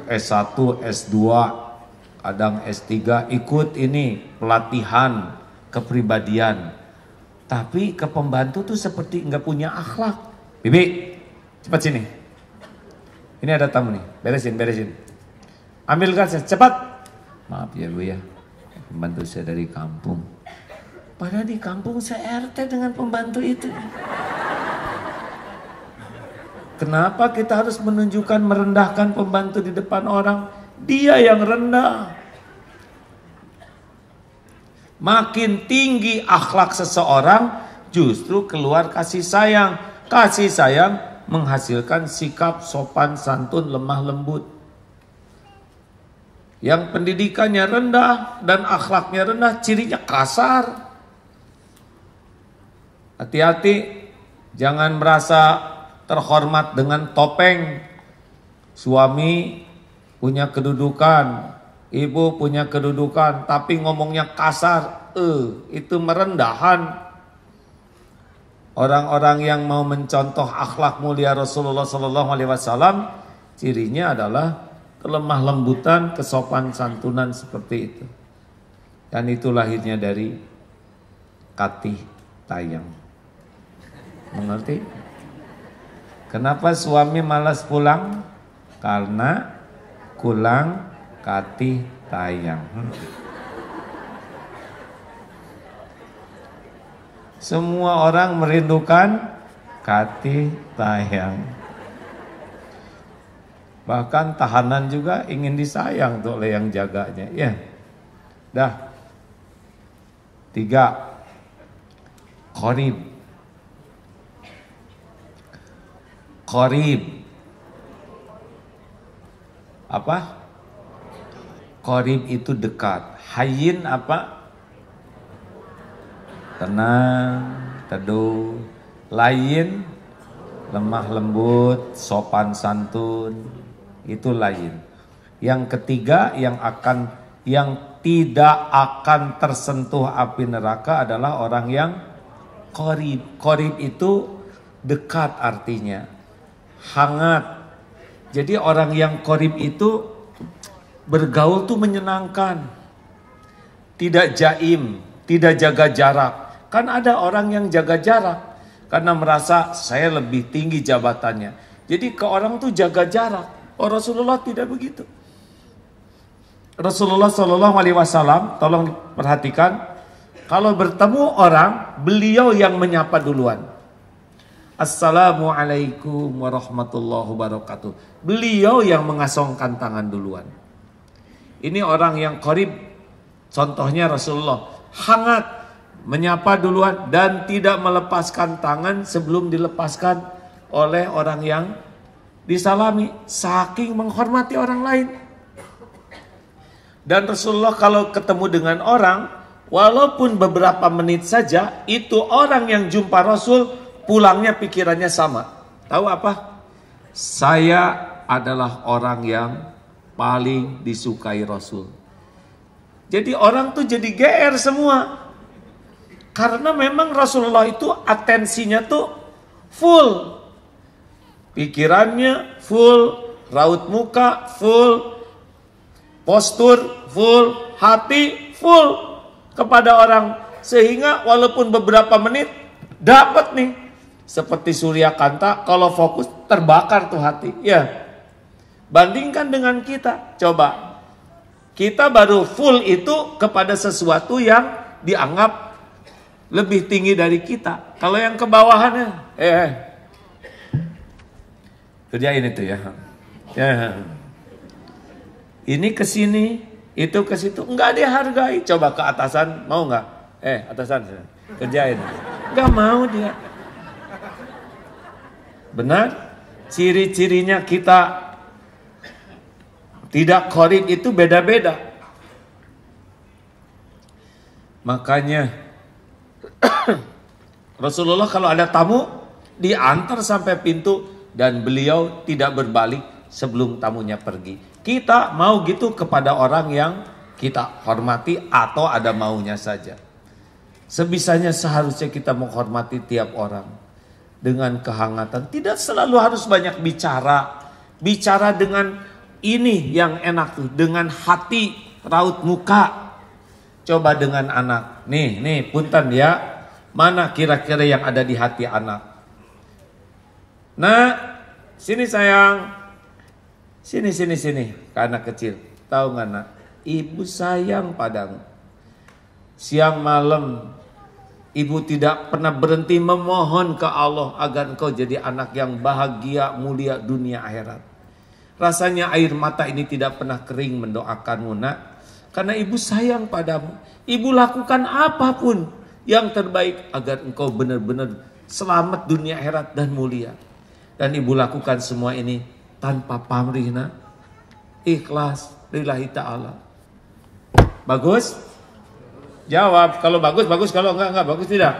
S1, S2, kadang S3, ikut ini pelatihan kepribadian. Tapi ke pembantu tuh seperti nggak punya akhlak. Bibi, cepat sini. Ini ada tamu nih, beresin. Ambilkan cepat. Maaf ya Bu ya, pembantu saya dari kampung. Padahal di kampung saya RT dengan pembantu itu. Kenapa kita harus menunjukkan merendahkan pembantu di depan orang? Dia yang rendah. Makin tinggi akhlak seseorang, justru keluar kasih sayang. Kasih sayang menghasilkan sikap sopan santun lemah lembut. Yang pendidikannya rendah dan akhlaknya rendah, cirinya kasar. Hati-hati, jangan merasa terhormat dengan topeng. Suami punya kedudukan, ibu punya kedudukan, tapi ngomongnya kasar, itu merendahan. Orang-orang yang mau mencontoh akhlak mulia Rasulullah SAW, cirinya adalah kelemah lembutan, kesopan santunan seperti itu. Dan itu lahirnya dari kasih sayang. Mengerti? Kenapa suami malas pulang? Karena kurang kasih sayang. Semua orang merindukan kasih sayang. Bahkan tahanan juga ingin disayang tuh oleh yang jaganya. Ya, dah. 3. Qarib. Qarib. Apa? Qarib itu dekat. Hayyin apa? Tenang, teduh. Layin, lemah lembut, sopan santun. Itu layin. Yang ketiga yang tidak akan tersentuh api neraka adalah orang yang qarib. Qarib itu dekat artinya. Hangat. Jadi orang yang qarib itu bergaul tuh menyenangkan. Tidak jaim, tidak jaga jarak. Kan ada orang yang jaga jarak karena merasa saya lebih tinggi jabatannya. Jadi ke orang tuh jaga jarak. Oh, Rasulullah tidak begitu. Rasulullah SAW, tolong perhatikan, kalau bertemu orang, beliau yang menyapa duluan. Assalamualaikum warahmatullahi wabarakatuh. Beliau yang mengasongkan tangan duluan. Ini orang yang qarib. Contohnya Rasulullah, hangat, menyapa duluan dan tidak melepaskan tangan sebelum dilepaskan oleh orang yang disalami, saking menghormati orang lain. Dan Rasulullah kalau ketemu dengan orang, walaupun beberapa menit saja, itu orang yang jumpa Rasul pulangnya pikirannya sama. Tahu apa? Saya adalah orang yang paling disukai Rasul. Jadi orang tuh jadi GR semua. Karena memang Rasulullah itu atensinya tuh full. Pikirannya full, raut muka full, postur full, hati full kepada orang. Sehingga walaupun beberapa menit dapat nih. Seperti Surya Kanta, kalau fokus terbakar tuh hati. Ya, bandingkan dengan kita. Coba, kita baru full itu kepada sesuatu yang dianggap lebih tinggi dari kita. Kalau yang ke bawahannya, kerjain itu ya. Ini ke sini, itu ke situ, enggak dihargai. Coba ke atasan, mau enggak? Atasan, kerjain. Enggak mau dia. Benar? Ciri-cirinya kita tidak qarib itu beda-beda. Makanya Rasulullah kalau ada tamu diantar sampai pintu dan beliau tidak berbalik sebelum tamunya pergi. Kita mau gitu kepada orang yang kita hormati atau ada maunya saja. Sebisanya seharusnya kita menghormati tiap orang dengan kehangatan. Tidak selalu harus banyak bicara. Bicara dengan ini yang enak tuh, dengan hati, raut muka. Coba dengan anak. Nih punten ya. Mana kira-kira yang ada di hati anak? Nah, sini sayang. Sini. Ke anak kecil. Tahu nggak nak? Ibu sayang padamu. Siang malam ibu tidak pernah berhenti memohon ke Allah agar engkau jadi anak yang bahagia, mulia dunia akhirat. Rasanya air mata ini tidak pernah kering mendoakanmu nak. Karena ibu sayang padamu. Ibu lakukan apapun yang terbaik agar engkau benar-benar selamat dunia akhirat dan mulia. Dan ibu lakukan semua ini tanpa pamrih nak. Ikhlas lillahi ta'ala. Bagus? Jawab, kalau bagus, kalau enggak, bagus tidak?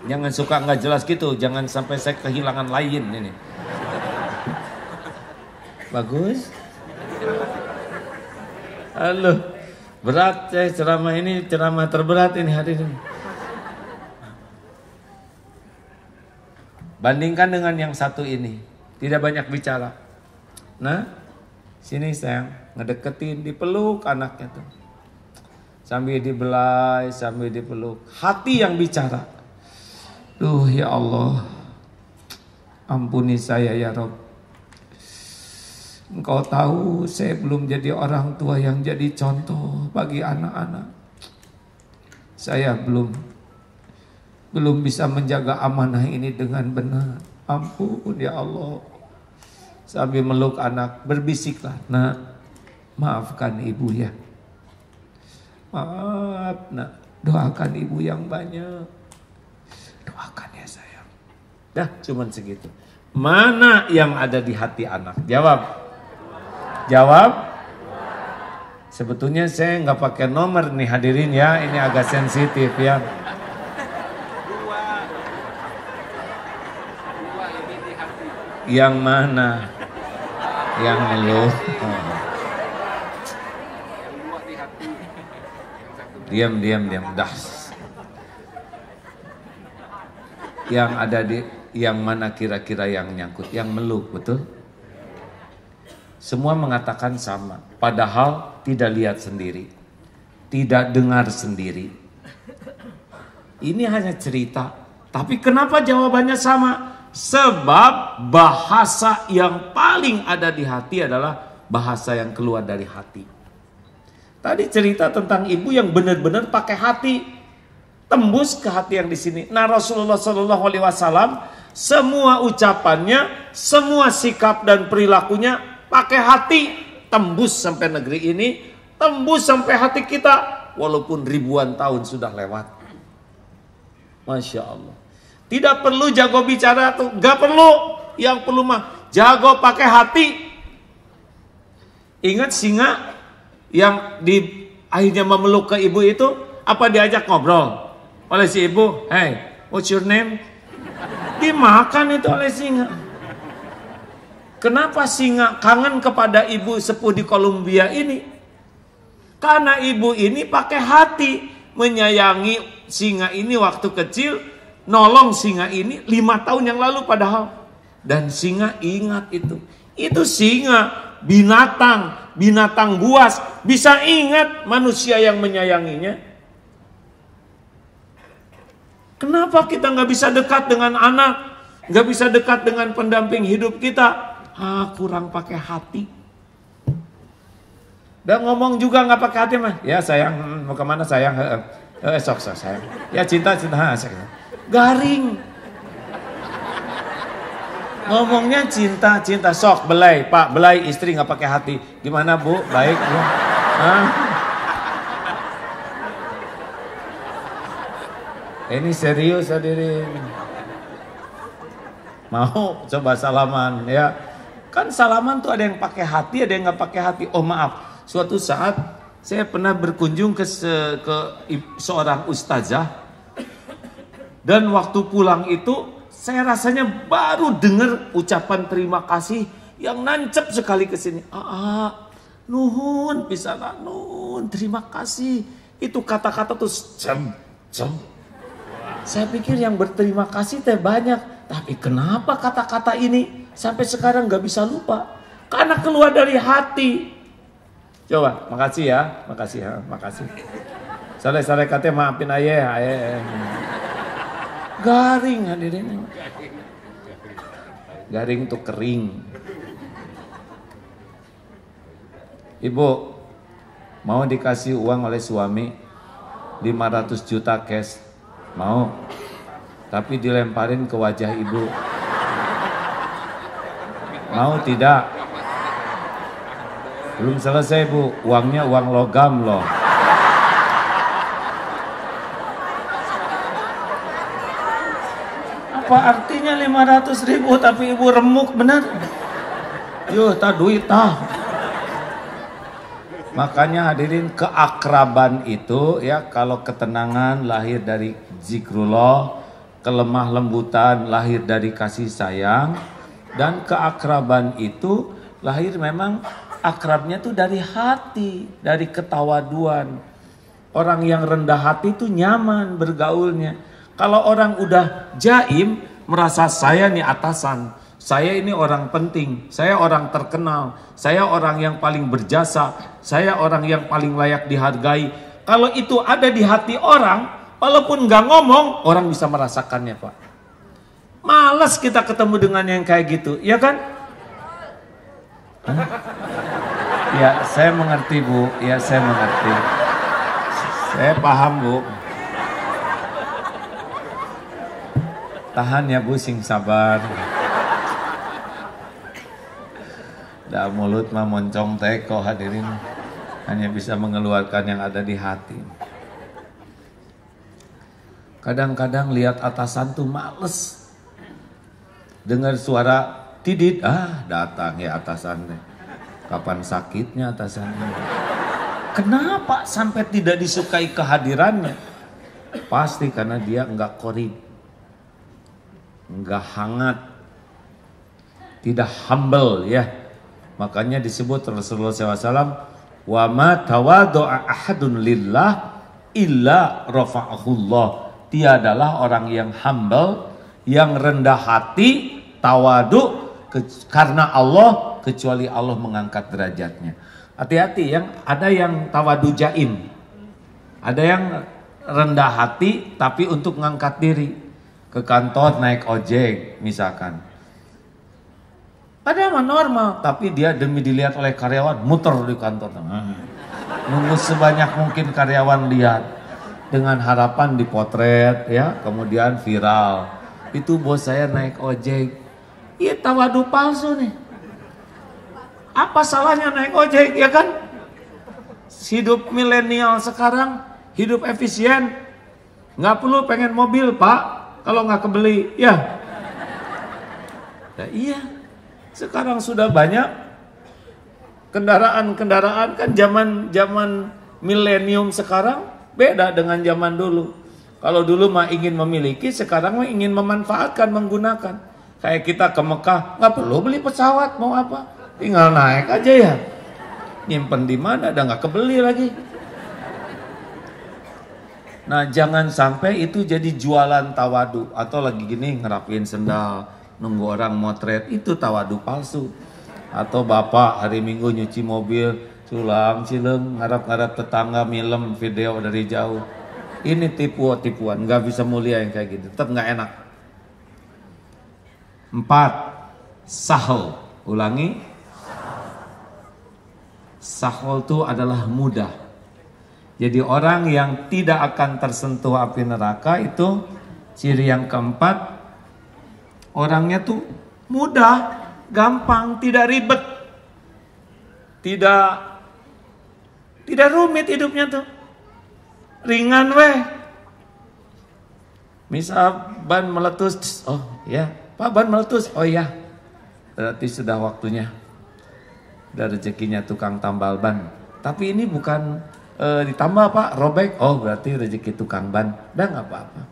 Jangan suka enggak jelas gitu, jangan sampai saya kehilangan lain ini. Bagus? Halo, berat ceramah ini, ceramah terberat ini hari ini. Bandingkan dengan yang satu ini, tidak banyak bicara. Nah, sini sayang, ngedeketin, dipeluk anaknya tuh. Sambil dibelai, sambil dipeluk. Hati yang bicara. Duh ya Allah, ampuni saya ya Rabb. Engkau tahu saya belum jadi orang tua yang jadi contoh bagi anak-anak. Saya belum bisa menjaga amanah ini dengan benar. Ampun ya Allah. Sambil meluk anak, berbisiklah, nak, maafkan ibu ya. Maaf nak, doakan ibu yang banyak. Doakan ya sayang. Dah cuman segitu. Mana yang ada di hati anak? Jawab. Jawab. Sebetulnya saya nggak pakai nomor nih hadirin ya, ini agak sensitif ya. Yang mana? Yang lu? Diam. Dah. Yang ada di, yang mana kira-kira yang nyangkut? Yang meluk, betul? Semua mengatakan sama, padahal tidak lihat sendiri, tidak dengar sendiri. Ini hanya cerita, tapi kenapa jawabannya sama? Sebab bahasa yang paling ada di hati adalah bahasa yang keluar dari hati. Tadi cerita tentang ibu yang benar-benar pakai hati, tembus ke hati yang di sini. Nah, Rasulullah SAW semua ucapannya, semua sikap dan perilakunya pakai hati, tembus sampai negeri ini, tembus sampai hati kita, walaupun ribuan tahun sudah lewat. Masya Allah. Tidak perlu jago bicara tuh, gak perlu. Yang perlu mah jago pakai hati. Ingat singa yang di akhirnya memeluk ke ibu itu, apa diajak ngobrol oleh si ibu? Hey, what's your name? Dimakan itu oleh singa. Kenapa singa kangen kepada ibu sepuh di Kolombia ini? Karena ibu ini pakai hati, menyayangi singa ini waktu kecil, nolong singa ini 5 tahun yang lalu padahal. Dan singa ingat itu. Itu singa, binatang buas, bisa ingat manusia yang menyayanginya. Kenapa kita nggak bisa dekat dengan anak, nggak bisa dekat dengan pendamping hidup kita? Kurang pakai hati. Dan ngomong juga nggak pakai hati mah. Ya sayang, mau kemana sayang? Sok sayang. Ya cinta. Garing. Ngomongnya cinta. Sok belai, Pak, belai istri nggak pakai hati. Gimana Bu? Baik Bu. Ini serius hadirin. Mau coba salaman ya? Kan salaman tuh ada yang pakai hati, ada yang nggak pakai hati. Oh maaf, suatu saat saya pernah berkunjung ke seorang ustazah, dan waktu pulang itu saya rasanya baru dengar ucapan terima kasih yang nancep sekali ke sini. Nuhun pisana, nuhun terima kasih. Itu kata-kata tuh jam. Saya pikir yang berterima kasih teh banyak, tapi kenapa kata-kata ini sampai sekarang nggak bisa lupa? Karena keluar dari hati. Coba, makasih ya, makasih. Sare kate maafin ayah. Garing hadirin. Garing tuh kering. Ibu, mau dikasih uang oleh suami 500 juta cash. Mau, tapi dilemparin ke wajah ibu. Mau tidak? Belum selesai Bu, uangnya uang logam loh. Apa artinya 500.000 tapi ibu remuk benar? Yuh, tak duit tah. Makanya hadirin, keakraban itu ya, kalau ketenangan lahir dari zikrullah, kelemah lembutan lahir dari kasih sayang, dan keakraban itu lahir memang akrabnya tuh dari hati, dari ketawaduan. Orang yang rendah hati tuh nyaman bergaulnya. Kalau orang udah jaim, merasa saya nih atasan, saya ini orang penting, saya orang terkenal, saya orang yang paling berjasa, saya orang yang paling layak dihargai. Kalau itu ada di hati orang, walaupun nggak ngomong, orang bisa merasakannya Pak. Malas kita ketemu dengan yang kayak gitu, ya kan? Ya, saya mengerti Bu, ya saya mengerti. Saya paham Bu. Tahan ya Bu, sing sabar. Dah mulut mah moncong teko hadirin, hanya bisa mengeluarkan yang ada di hati. Kadang-kadang lihat atasan tuh males. Dengar suara tidit, datang ya atasannya. Kapan sakitnya atasannya? Kenapa sampai tidak disukai kehadirannya? Pasti karena dia enggak korib, enggak hangat, tidak humble ya. Makanya disebut Rasulullah SAW, wa ma tawadu'a ahadun lillah illa rafa'ahullah. Tiadalah orang yang humble, yang rendah hati, tawadu karena Allah, kecuali Allah mengangkat derajatnya. Hati-hati, ada yang tawadu jaim, ada yang rendah hati tapi untuk ngangkat diri. Ke kantor naik ojek misalkan, ada yang normal tapi dia demi dilihat oleh karyawan muter di kantor, nunggu sebanyak mungkin karyawan lihat dengan harapan dipotret ya, kemudian viral. Itu bos saya naik ojek. Iya, tawadu palsu nih. Apa salahnya naik ojek ya kan? Hidup milenial sekarang hidup efisien, nggak perlu pengen mobil pak kalau nggak kebeli ya. Nah, iya, sekarang sudah banyak kendaraan kan. Zaman milenium sekarang beda dengan zaman dulu. Kalau dulu mah ingin memiliki, sekarang mah ingin memanfaatkan, menggunakan. Kayak kita ke Mekah nggak perlu beli pesawat, mau apa? Tinggal naik aja ya. Nyimpen di mana? Udah nggak kebeli lagi. Nah, jangan sampai itu jadi jualan tawadu. Atau lagi gini ngerapin sendal, nunggu orang motret, itu tawadu palsu. Atau bapak hari Minggu nyuci mobil, culang cileng, ngarap-ngarap tetangga milem video dari jauh. Ini tipuan, nggak bisa mulia yang kayak gitu, tetap nggak enak. 4. Sahul. Ulangi. Sahul itu adalah mudah. Jadi orang yang tidak akan tersentuh api neraka itu ciri yang keempat. Orangnya tuh mudah, gampang, tidak ribet. Tidak rumit hidupnya tuh. Ringan weh. Misal ban meletus, oh ya, Pak ban meletus, oh ya. Berarti sudah waktunya. Udah rezekinya tukang tambal ban. Tapi ini bukan ditambah Pak, robek. Oh berarti rezeki tukang ban. Udah gak apa-apa.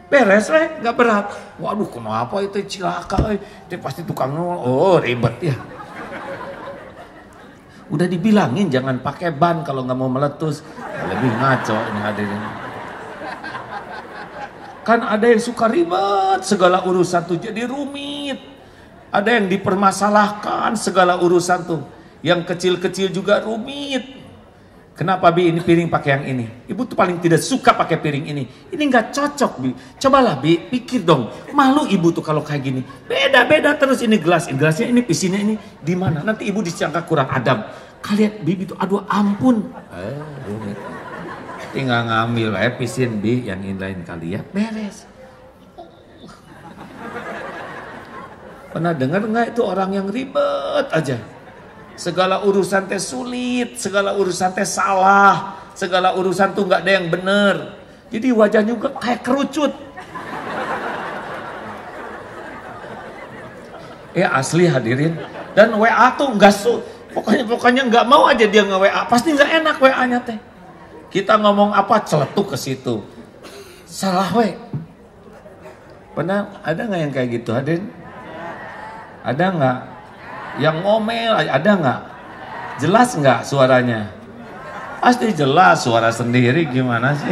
Beres weh, gak berat. Waduh kenapa itu cilaka, itu pasti tukang nol. Oh ribet ya. Udah dibilangin jangan pakai ban kalau nggak mau meletus. Lebih ngaco ini hadirin. Kan ada yang suka ribet, segala urusan tuh jadi rumit. Ada yang dipermasalahkan segala urusan tuh. Yang kecil-kecil juga rumit. Kenapa Bi ini piring pakai yang ini? Ibu tuh paling tidak suka pakai piring ini. Ini nggak cocok Bi. Cobalah Bi, pikir dong. Malu ibu tuh kalau kayak gini. Beda-beda terus ini gelasnya ini, pisinnya ini. Di mana? Nanti ibu disangka kurang adab. Kalian Bibi tuh aduh ampun. Rumit. Tinggal ngambil pisin Bi yang ini lain kali ya. Beres. Pernah dengar nggak itu orang yang ribet aja? Segala urusan teh sulit, segala urusan teh salah, segala urusan tuh nggak ada yang bener. Jadi wajahnya juga kayak kerucut. Ya asli hadirin. Dan WA tuh nggak pokoknya nggak mau aja dia nge-WA, pasti nggak enak WA-nya teh. Kita ngomong apa celetuk ke situ. Salah we. Pernah ada nggak yang kayak gitu hadirin? Ada nggak? Yang ngomel ada nggak? Jelas nggak suaranya? Pasti jelas, suara sendiri gimana sih?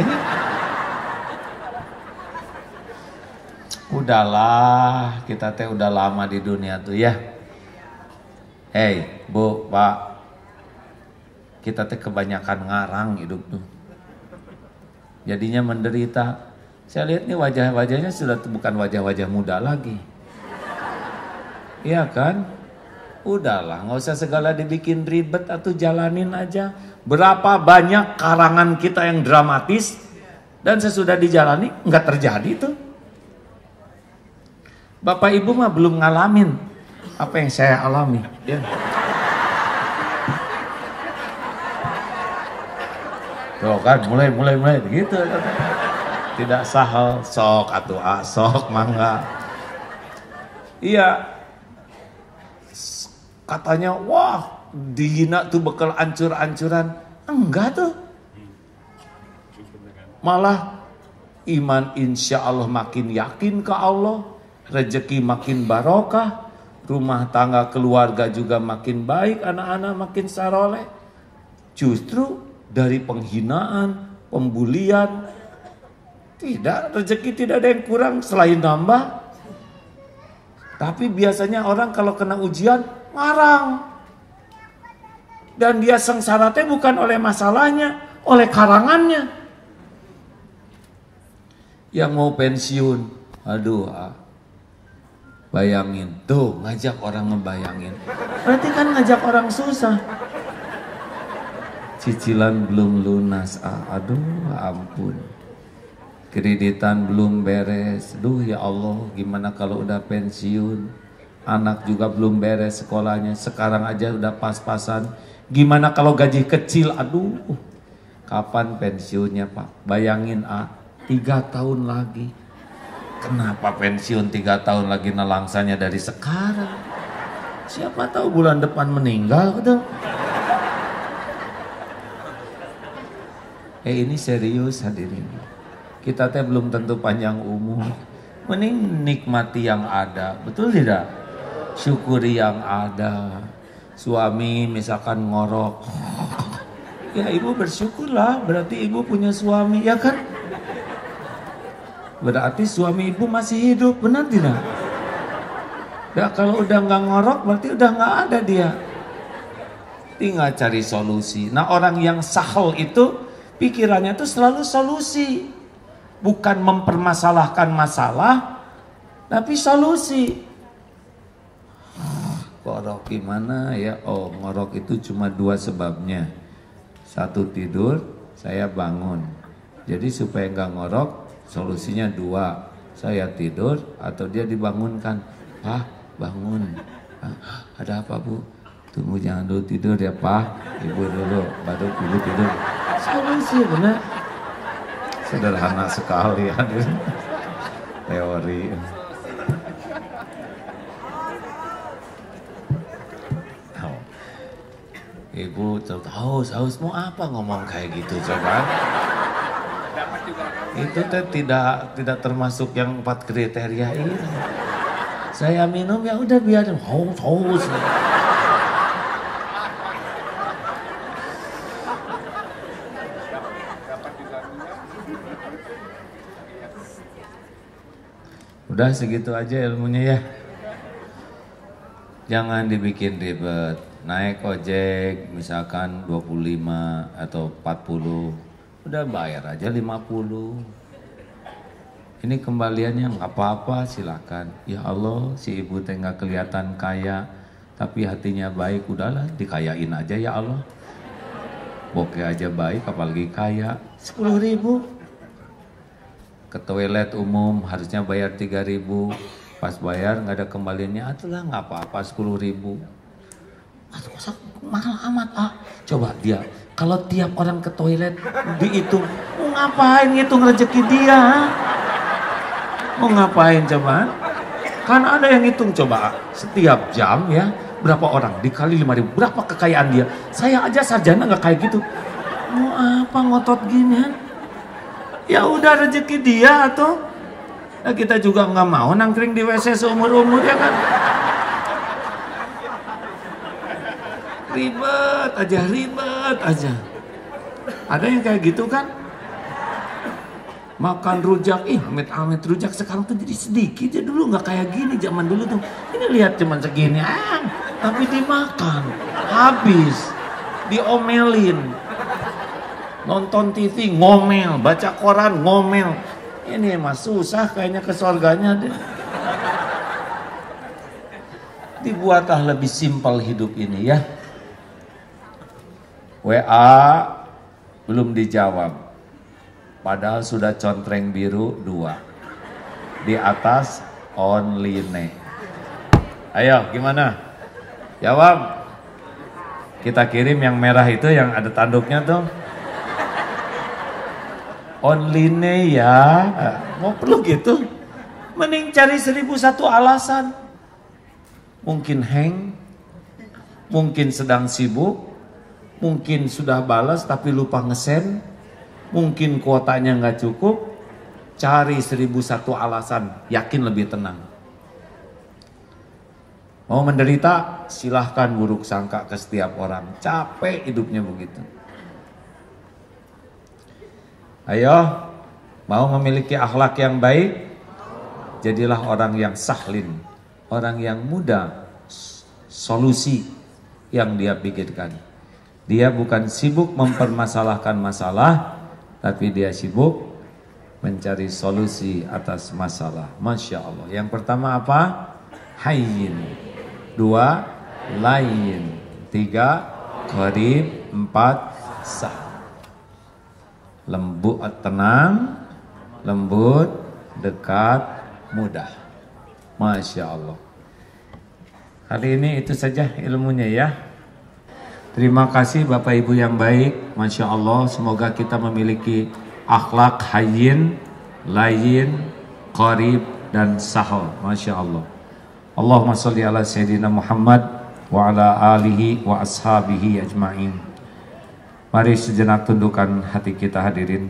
Udahlah, kita teh udah lama di dunia tuh ya. Hei, Bu, Pak, kita teh kebanyakan ngarang hidup tuh. Jadinya menderita. Saya lihat nih wajah-wajahnya sudah bukan wajah-wajah muda lagi. Iya kan? Udahlah, nggak usah segala dibikin ribet atau jalanin aja. Berapa banyak karangan kita yang dramatis dan sesudah dijalani nggak terjadi tuh. Bapak Ibu mah belum ngalamin apa yang saya alami. Ya. Tuh kan, mulai gitu. Tidak sahal, sok atuh sok mangga. Iya. Katanya, wah, dihina tuh bakal ancur-ancuran. Enggak tuh. Malah iman insya Allah makin yakin ke Allah, rezeki makin barokah, rumah tangga keluarga juga makin baik, anak-anak makin saroleh. Justru dari penghinaan, pembulian, tidak, rezeki tidak ada yang kurang selain nambah. Tapi biasanya orang kalau kena ujian ngarang. Dan dia sengsaratnya bukan oleh masalahnya, oleh karangannya. Yang mau pensiun, aduh, bayangin, tuh ngajak orang ngebayangin. Berarti kan ngajak orang susah. Cicilan belum lunas, aduh ampun. Kreditan belum beres, duh ya Allah, gimana kalau udah pensiun? Anak juga belum beres sekolahnya, sekarang aja udah pas-pasan. Gimana kalau gaji kecil, aduh, kapan pensiunnya Pak? Bayangin 3 tahun lagi. Kenapa pensiun 3 tahun lagi nelangsanya dari sekarang? Siapa tahu bulan depan meninggal gitu. Ini serius hadirin. Kita teh belum tentu panjang umur. Mending nikmati yang ada, betul tidak? Syukuri yang ada. Suami misalkan ngorok, ya ibu bersyukurlah, berarti ibu punya suami, ya kan? Berarti suami ibu masih hidup, benar tidak? Ya kalau udah nggak ngorok, berarti udah nggak ada dia. Tinggal cari solusi. Nah orang yang sahal itu pikirannya itu selalu solusi. Bukan mempermasalahkan masalah, tapi solusi. Ngorok gimana ya? Oh, ngorok itu cuma 2 sebabnya. 1 tidur, saya bangun. Jadi supaya nggak ngorok, solusinya 2. Saya tidur atau dia dibangunkan. Pak, bangun. Ada apa Bu? Tunggu jangan dulu tidur ya Pak. Ibu dulu, baru ibu tidur. Solusi benar. Sederhana sekali hadir teori. Ibu tahu haus mau apa ngomong kayak gitu coba? Itu tidak termasuk yang 4 kriteria ini. Saya minum ya udah biarin haus. Udah segitu aja ilmunya ya. Jangan dibikin ribet. Naik ojek misalkan 25 atau 40. Udah bayar aja 50. Ini kembaliannya nggak apa-apa silakan. Ya Allah si ibu teh nggak kelihatan kaya. Tapi hatinya baik, udahlah dikayain aja ya Allah. Bokeh aja baik apalagi kaya. 10.000. Ke toilet umum harusnya bayar 3.000, pas bayar nggak ada kembaliannya, itulah nggak apa-apa 10.000. Aduh masa mahal amat coba dia kalau tiap orang ke toilet dihitung, mau ngapain ngitung rezeki dia? Mau ngapain coba? Kan ada yang ngitung coba setiap jam ya berapa orang dikali 5.000 berapa kekayaan dia. Saya aja sarjana nggak kayak gitu. Mau apa ngotot gini? Ya udah rezeki dia tuh. Nah, kita juga nggak mau nangkring di WC seumur-umur ya kan. Ribet aja. Ada yang kayak gitu kan? Makan rujak, amit-amit rujak sekarang tuh jadi sedikit. Ya dulu nggak kayak gini zaman dulu tuh. Ini lihat cuman segini, tapi dimakan, habis, diomelin. Nonton TV ngomel, baca koran ngomel. Ini mah susah kayaknya ke surganya deh. Dibuatlah lebih simpel hidup ini ya. WA belum dijawab. Padahal sudah contreng biru 2. Di atas only ne. Ayo gimana? Jawab. Kita kirim yang merah itu yang ada tanduknya tuh. online ya. Mau perlu gitu? Mending cari 1001 alasan. Mungkin hang, mungkin sedang sibuk, mungkin sudah balas tapi lupa ngesend, mungkin kuotanya nggak cukup. Cari 1001 alasan, yakin lebih tenang. Mau menderita, silahkan buruk sangka ke setiap orang. Capek hidupnya begitu. Ayo, mau memiliki akhlak yang baik, jadilah orang yang sahlin, orang yang mudah solusi yang dia pikirkan. Dia bukan sibuk mempermasalahkan masalah, tapi dia sibuk mencari solusi atas masalah. Masya Allah. Yang pertama apa? Hayyin. 2, layin. 3, qarib. 4, sah. Lembut, tenang, lembut, dekat, mudah. Masya Allah. Hari ini itu saja ilmunya ya. Terima kasih Bapak Ibu yang baik. Masya Allah. Semoga kita memiliki akhlak hayyin, layin, qarib, dan sahal. Masya Allah. Allahumma salli ala Sayyidina Muhammad wa ala alihi wa ashabihi ajma'in. Mari sejenak tundukkan hati kita hadirin.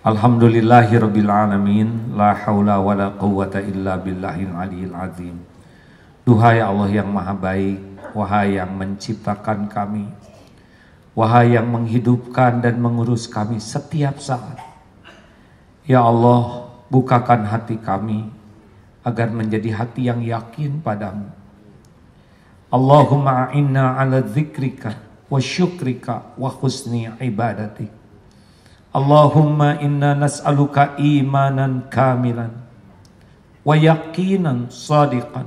Alhamdulillahirabbil alamin, la haula wala quwwata illa billahil aliyil azim. Duhai Allah yang maha baik, wahai yang menciptakan kami, wahai yang menghidupkan dan mengurus kami setiap saat. Ya Allah, bukakan hati kami agar menjadi hati yang yakin padamu. Allahumma a'inna ala dzikrika wa syukrika wa husni ibadatik. Allahumma inna nas'aluka imanan kamilan wa yaqinan sadiqan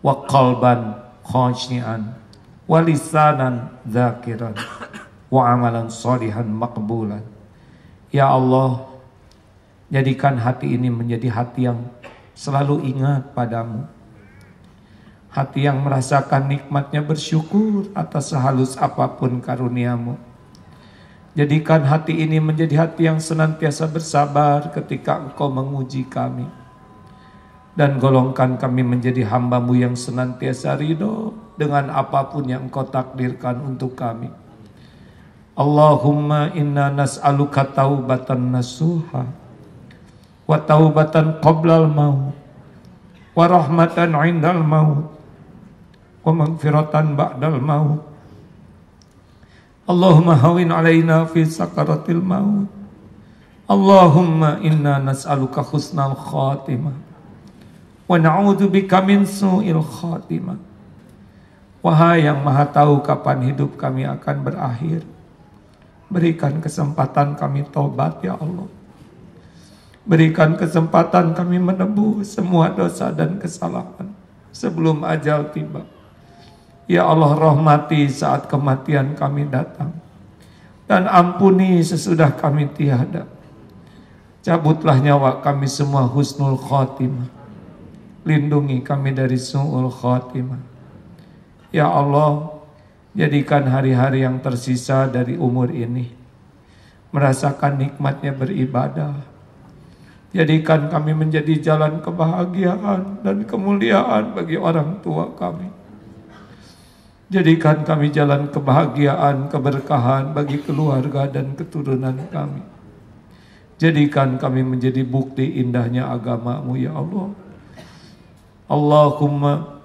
wa qalban khashi'an wa lisanan dzakiran wa amalan salihan maqbulan. Ya Allah, jadikan hati ini menjadi hati yang selalu ingat padamu, hati yang merasakan nikmatnya bersyukur atas sehalus apapun karuniamu. Jadikan hati ini menjadi hati yang senantiasa bersabar ketika Engkau menguji kami. Dan golongkan kami menjadi hamba-Mu yang senantiasa ridho dengan apapun yang Engkau takdirkan untuk kami. Allahumma inna nas'aluka taubatan nasuha wa taubatan qoblal maut wa rahmatan indal maut wa maghfiratan ba'dal maut. Allahumma hawin alaina fi sakaratil maut. Allahumma inna nas'aluka husnal khatimah wa na'udzubika min su'il khatimah. Wahai yang maha tahu kapan hidup kami akan berakhir, berikan kesempatan kami tobat ya Allah. Berikan kesempatan kami menebus semua dosa dan kesalahan sebelum ajal tiba. Ya Allah, rahmati saat kematian kami datang, dan ampuni sesudah kami tiada. Cabutlah nyawa kami semua husnul khotimah. Lindungi kami dari su'ul khotimah. Ya Allah, jadikan hari-hari yang tersisa dari umur ini merasakan nikmatnya beribadah. Jadikan kami menjadi jalan kebahagiaan dan kemuliaan bagi orang tua kami. Jadikan kami jalan kebahagiaan, keberkahan bagi keluarga dan keturunan kami. Jadikan kami menjadi bukti indahnya agama-Mu ya Allah. Allahumma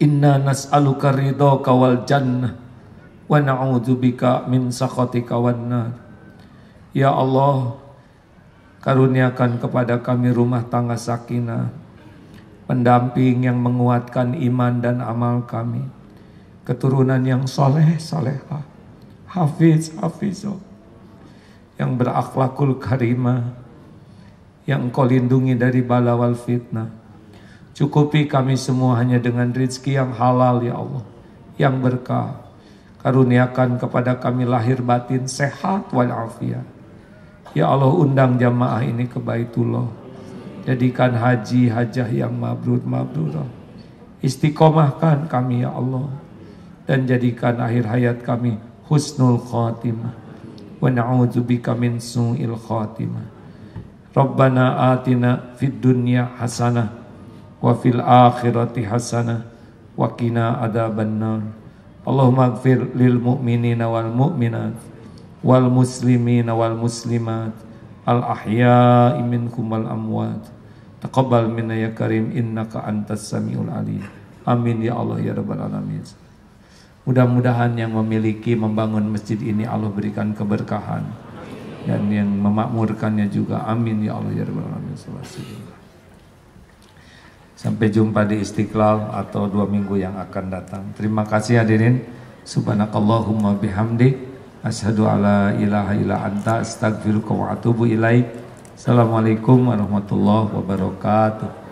inna nas'aluka ridhaka wal jannah wa na'udzubika min sakhatika wan nar. Ya Allah, karuniakan kepada kami rumah tangga sakinah, pendamping yang menguatkan iman dan amal kami, keturunan yang soleh, solehah, hafiz, hafizah, yang berakhlakul karimah, yang Engkau lindungi dari bala wal fitnah. Cukupi kami semua hanya dengan rezeki yang halal ya Allah, yang berkah. Karuniakan kepada kami lahir batin sehat wal afiat. Ya Allah, undang jamaah ini ke Baitullah. Jadikan haji hajah yang mabrur mabrurah. Istiqomahkan kami ya Allah, dan jadikan akhir hayat kami husnul khatimah. wa na'udzubika min su'il khatimah. Rabbana atina fid dunya hasanah wa fil akhirati hasanah wa qina adzabannar. Allahumma ighfir lil mu'minina wal mu'minat wal muslimina wal muslimat al ahya'i minkum wal amwat. Taqabbal minna ya karim innaka antas samiul alim. Amin ya Allah ya rabbal alamin. Mudah-mudahan yang memiliki membangun masjid ini Allah berikan keberkahan dan yang memakmurkannya juga. Amin ya Allah ya rabbal alamin. Sampai jumpa di Istiqlal atau 2 minggu yang akan datang. Terima kasih hadirin. Subhanakallahumma bihamdik asyhadu alla ilaha illa anta astaghfiruka wa atubu ilaik. Assalamualaikum warahmatullahi wabarakatuh.